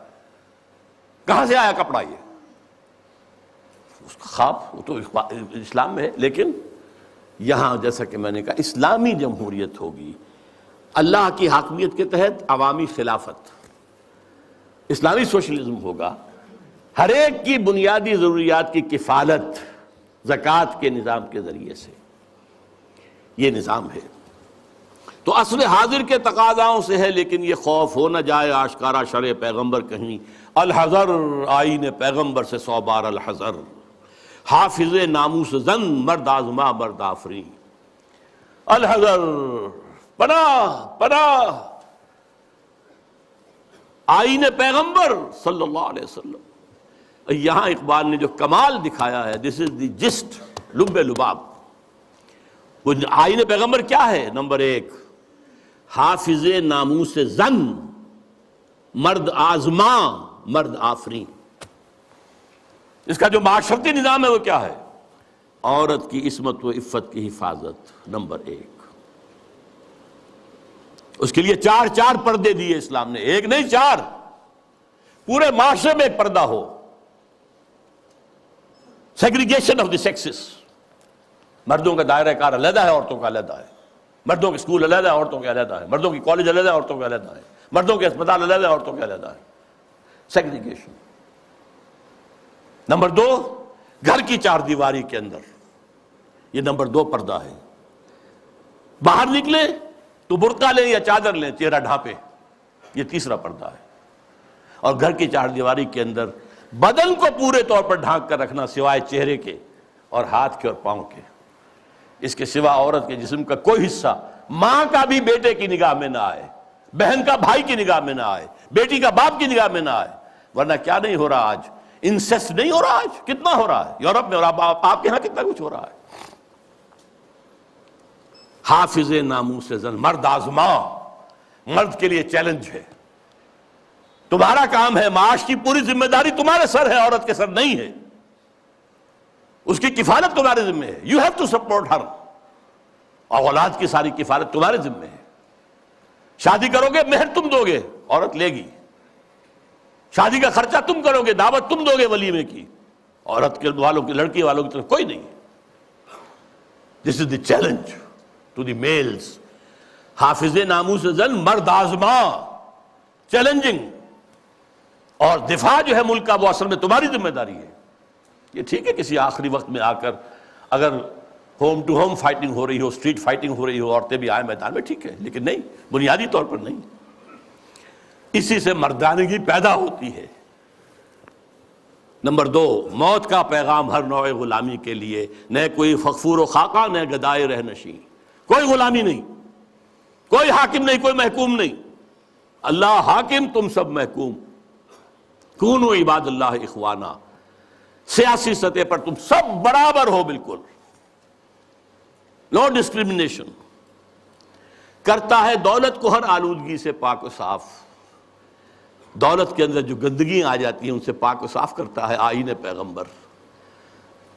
کہاں سے آیا کپڑا، یہ اس کا خواب وہ تو اسلام میں ہے، لیکن یہاں جیسا کہ میں نے کہا اسلامی جمہوریت ہوگی، اللہ کی حاکمیت کے تحت عوامی خلافت، اسلامی سوشلزم ہوگا، ہر ایک کی بنیادی ضروریات کی کفالت زکوٰۃ کے نظام کے ذریعے سے، یہ نظام ہے۔ تو عصر حاضر کے تقاضاؤں سے ہے، لیکن یہ خوف ہو نہ جائے آشکارا شرع پیغمبر کہیں، الحذر آئین پیغمبر سے 100 بار الحذر، حافظ ناموس زن مرد آزما مرد آفری، الحذر پناہ پناہ آئین پیغمبر صلی اللہ علیہ وسلم۔ یہاں اقبال نے جو کمال دکھایا ہے، دس از دی جسٹ، لب لباب، وہ آئین پیغمبر کیا ہے؟ نمبر 1 حافظ ناموس زن مرد آزما مرد آفرین، اس کا جو معاشرتی نظام ہے وہ کیا ہے؟ عورت کی عصمت و عفت کی حفاظت، نمبر 1۔ اس کے لیے 4 پردے دیے اسلام نے، 1 نہیں 4، پورے معاشرے میں ایک پردہ ہو، سیگریگیشن آف دی سیکسز، مردوں کا دائرہ کار علیحدہ ہے، عورتوں کا علیحدہ ہے، مردوں کے اسکول علیحدہ ہے، عورتوں کے علیحدہ ہے، مردوں کی کالج علیحدہ ہے، عورتوں کے علیحدہ ہے، مردوں کے اسپتال علیحدہ ہے، عورتوں کے علیحدہ ہے، سیگریگیشن۔ نمبر 2 گھر کی 4 دیواری کے اندر، یہ نمبر 2 پردہ ہے، باہر نکلیں تو برقع لیں یا چادر لیں، چہرہ ڈھانپے، یہ تیسرا پردہ ہے۔ اور گھر کی چار دیواری کے اندر بدن کو پورے طور پر ڈھانک کر رکھنا سوائے چہرے کے اور ہاتھ کے اور پاؤں کے، اس کے سوا عورت کے جسم کا کوئی حصہ ماں کا بھی بیٹے کی نگاہ میں نہ آئے، بہن کا بھائی کی نگاہ میں نہ آئے، بیٹی کا باپ کی نگاہ میں نہ آئے۔ ورنہ کیا نہیں ہو رہا آج؟ انسیسٹ نہیں ہو رہا آج؟ کتنا ہو رہا ہے یورپ میں، اور آپ کے ہاں کتنا کچھ ہو رہا ہے۔ حافظ ناموس زن، مرد آزما، مرد کے لیے چیلنج ہے۔ تمہارا کام ہے، معاش کی پوری ذمہ داری تمہارے سر ہے، عورت کے سر نہیں ہے۔ اس کی کفالت تمہارے ذمہ ہے، یو ہیو ٹو سپورٹ ہر، اور اولاد کی ساری کفالت تمہارے ذمہ ہے۔ شادی کرو گے مہر تم دو گے، عورت لے گی۔ شادی کا خرچہ تم کرو گے، دعوت تم دو گے ولیمے کی، عورت کے والوں کی، لڑکی والوں کی طرف کوئی نہیں۔ This is the challenge to the males. حافظ ناموس زن، مرد آزما، چیلنجنگ، اور دفاع جو ہے ملک کا وہ اصل میں تمہاری ذمہ داری ہے۔ یہ ٹھیک ہے کسی آخری وقت میں آ کر اگر ہوم ٹو ہوم فائٹنگ ہو رہی ہو، اسٹریٹ فائٹنگ ہو رہی ہو، عورتیں بھی آئیں میدان میں، ٹھیک ہے، لیکن نہیں، بنیادی طور پر نہیں۔ اسی سے مردانگی پیدا ہوتی ہے۔ نمبر 2، موت کا پیغام ہر نوع غلامی کے لیے، نہ کوئی فخفور و خاکہ، نہ گدائے رہ نشیں، کوئی غلامی نہیں، کوئی حاکم نہیں، کوئی محکوم نہیں، اللہ حاکم، تم سب محکوم۔ کونوا عباد اللہ اخوانا، سیاسی سطح پر تم سب برابر ہو، بالکل نو ڈسکریمنیشن۔ کرتا ہے دولت کو ہر آلودگی سے پاک و صاف، دولت کے اندر جو گندگیاں آ جاتی ہیں ان سے پاک و صاف کرتا ہے آئین پیغمبر۔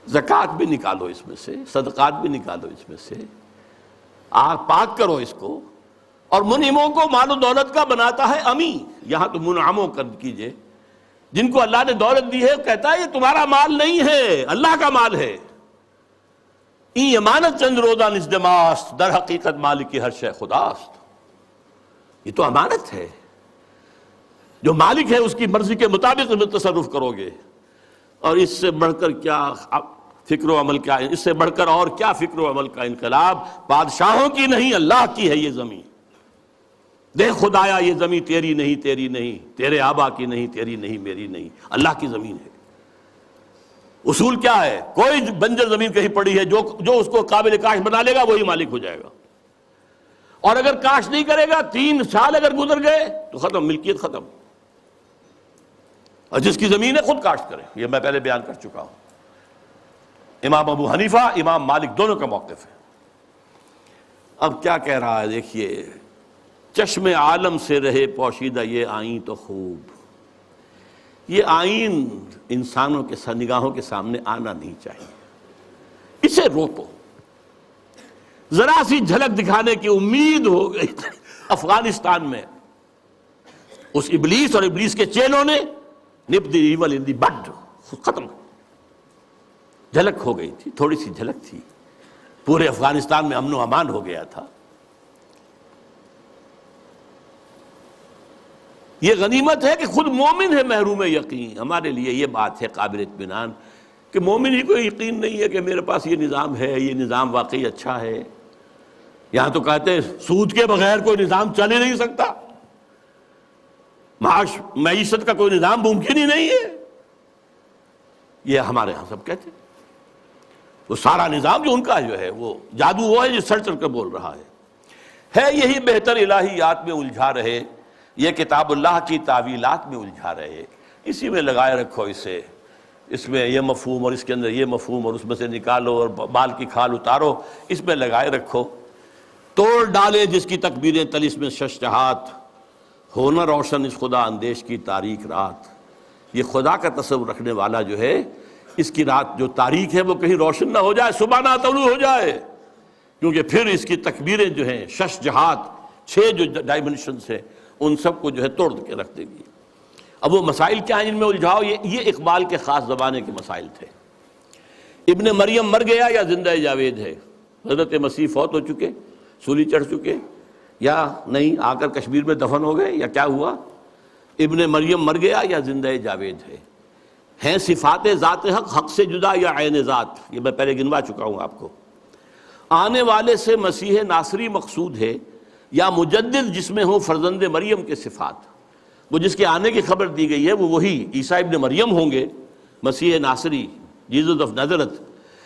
زکوٰۃ بھی نکالو اس میں سے، صدقات بھی نکالو اس میں سے، پاک کرو اس کو۔ اور منعموں کو مال و دولت کا بناتا ہے امی، یہاں تو منعموں کر کیجئے، جن کو اللہ نے دولت دی ہے، کہتا ہے یہ تمہارا مال نہیں ہے، اللہ کا مال ہے۔ این امانت چند روزہ نزدماست، در حقیقت مالک ہر شے خداست۔ یہ تو امانت ہے، جو مالک ہے اس کی مرضی کے مطابق میں تصرف کرو گے۔ اور اس سے بڑھ کر کیا فکر و عمل، کیا اس سے بڑھ کر اور کیا فکر و عمل کا انقلاب؟ بادشاہوں کی نہیں، اللہ کی ہے یہ زمین۔ دیکھ خدایا یہ زمین تیری نہیں، تیری نہیں، تیرے آبا کی نہیں، تیری نہیں، میری نہیں، اللہ کی زمین ہے۔ اصول کیا ہے؟ کوئی بنجر زمین کہیں پڑی ہے، جو اس کو قابل کاشت بنا لے گا وہی مالک ہو جائے گا، اور اگر کاشت نہیں کرے گا، 3 سال اگر گزر گئے تو ختم، ملکیت ختم۔ اور جس کی زمین ہے خود کاشت کرے، یہ میں پہلے بیان کر چکا ہوں۔ امام ابو حنیفہ، امام مالک دونوں کا موقف ہے۔ اب کیا کہہ رہا ہے دیکھیے، چشم عالم سے رہے پوشیدہ یہ آئین تو خوب، یہ آئین انسانوں کے نگاہوں کے سامنے آنا نہیں چاہیے، اسے روکو۔ ذرا سی جھلک دکھانے کی امید ہو گئی افغانستان میں، اس ابلیس اور ابلیس کے چیلوں نے نپ دی ایول ان دی بڈ، ختم، جھلک ہو گئی تھی، تھوڑی سی جھلک تھی، پورے افغانستان میں امن و امان ہو گیا تھا۔ یہ غنیمت ہے کہ خود مومن ہے محروم یقین۔ ہمارے لیے یہ بات ہے قابل اطمینان کہ مومن ہی کو یقین نہیں ہے کہ میرے پاس یہ نظام ہے، یہ نظام واقعی اچھا ہے۔ یہاں تو کہتے ہیں سود کے بغیر کوئی نظام چل ہی نہیں سکتا، معیشت کا کوئی نظام ممکن ہی نہیں ہے، یہ ہمارے ہاں سب کہتے ہیں۔ وہ سارا نظام جو ان کا جو ہے، وہ جادو وہ ہے جو سر چڑھ کر بول رہا ہے یہی بہتر الہیات میں الجھا رہے، یہ کتاب اللہ کی تعویلات میں الجھا رہے، اسی میں لگائے رکھو اسے، اس میں یہ مفہوم اور اس کے اندر یہ مفہوم، اور اس میں سے نکالو اور بال کی کھال اتارو، اس میں لگائے رکھو۔ توڑ ڈالے جس کی تکبیریں تلس میں ششہات، ہونا روشن اس خدا اندیش کی تاریک رات۔ یہ خدا کا تصور رکھنے والا جو ہے، اس کی رات جو تاریک ہے وہ کہیں روشن نہ ہو جائے، صبح نہ طلوع ہو جائے، کیونکہ پھر اس کی تکبیریں جو ہیں، ششہات، 6 جو ڈائمنشنز ہیں، ان سب کو جو ہے توڑ کے رکھ دے گی۔ اب وہ مسائل کیا ہیں جن میں الجھاؤ؟ یہ اقبال کے خاص زمانے کے مسائل تھے۔ ابن مریم مر گیا یا زندہ جاوید ہے؟ حضرت مسیح فوت ہو چکے، سولی چڑھ چکے، یا نہیں آ کر کشمیر میں دفن ہو گئے، یا کیا ہوا؟ ابن مریم مر گیا یا زندہ جاوید ہے؟ ہیں صفات ذات حق حق سے جدا یا عین ذات؟ یہ میں پہلے گنوا چکا ہوں آپ کو۔ آنے والے سے مسیح ناصری مقصود ہے یا مجدد جس میں ہوں فرزند مریم کے صفات، وہ جس کے آنے کی خبر دی گئی ہے وہ وہی عیسیٰ ابن مریم ہوں گے، مسیح ناصری، جیزس آف نازرت،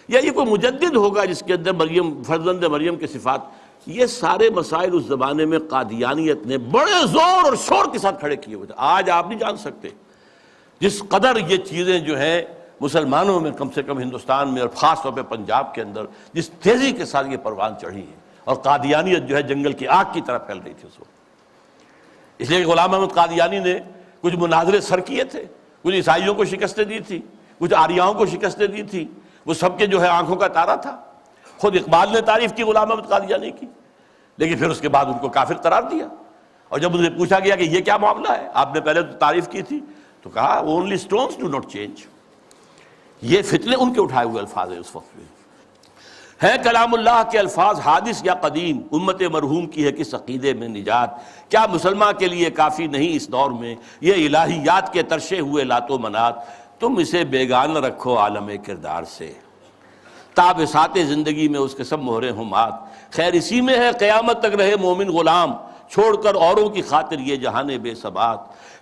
یا یہ کوئی مجدد ہوگا جس کے اندر مریم، فرزند مریم کے صفات. یہ سارے مسائل اس زمانے میں قادیانیت نے بڑے زور اور شور کے ساتھ کھڑے کیے ہوئے تھے. آج آپ نہیں جان سکتے جس قدر یہ چیزیں جو ہیں مسلمانوں میں، کم سے کم ہندوستان میں اور خاص طور پہ پنجاب کے اندر، جس تیزی کے ساتھ یہ پروان چڑھی ہے، اور قادیانیت جو ہے جنگل کی آگ کی طرح پھیل رہی تھی اس وقت. اس لیے کہ غلام احمد قادیانی نے کچھ مناظرے سر کیے تھے، کچھ عیسائیوں کو شکستیں دی تھی، کچھ آریاؤں کو شکستیں دی تھی، وہ سب کے جو ہے آنکھوں کا تارا تھا. خود اقبال نے تعریف کی غلام احمد قادیانی کی، لیکن پھر اس کے بعد ان کو کافر قرار دیا. اور جب انہیں پوچھا گیا کہ یہ کیا معاملہ ہے، آپ نے پہلے تو تعریف کی تھی، تو کہا only stones do not change. یہ فتنے ان کے اٹھائے ہوئے الفاظ ہیں اس وقت میں. ہے کلام اللہ کے الفاظ حادث یا قدیم، امت مرحوم کی ہے کس عقیدے میں نجات. کیا مسلمان کے لیے کافی نہیں اس دور میں یہ الہیات کے ترشے ہوئے لات و منات. تم اسے بیگانہ رکھو عالم کردار سے، تاب سات زندگی میں اس کے سب مہرے ہوں مات. خیر اسی میں ہے قیامت تک رہے مومن غلام، چھوڑ کر اوروں کی خاطر یہ جہان بے ثبات.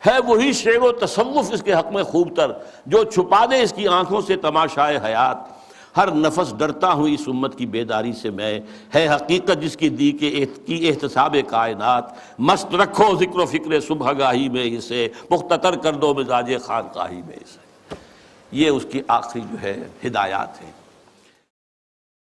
ہے وہی شعر و تصوف اس کے حق میں خوب تر، جو چھپا دے اس کی آنکھوں سے تماشائے حیات. ہر نفس ڈرتا ہوں اس امت کی بیداری سے میں، ہے حقیقت جس کی دی کی احتساب کائنات. مست رکھو ذکر و فکر صبح گاہی میں اسے، مختطر کر دو مزاج خانقاہی میں اسے. یہ اس کی آخری جو ہے ہدایات ہیں.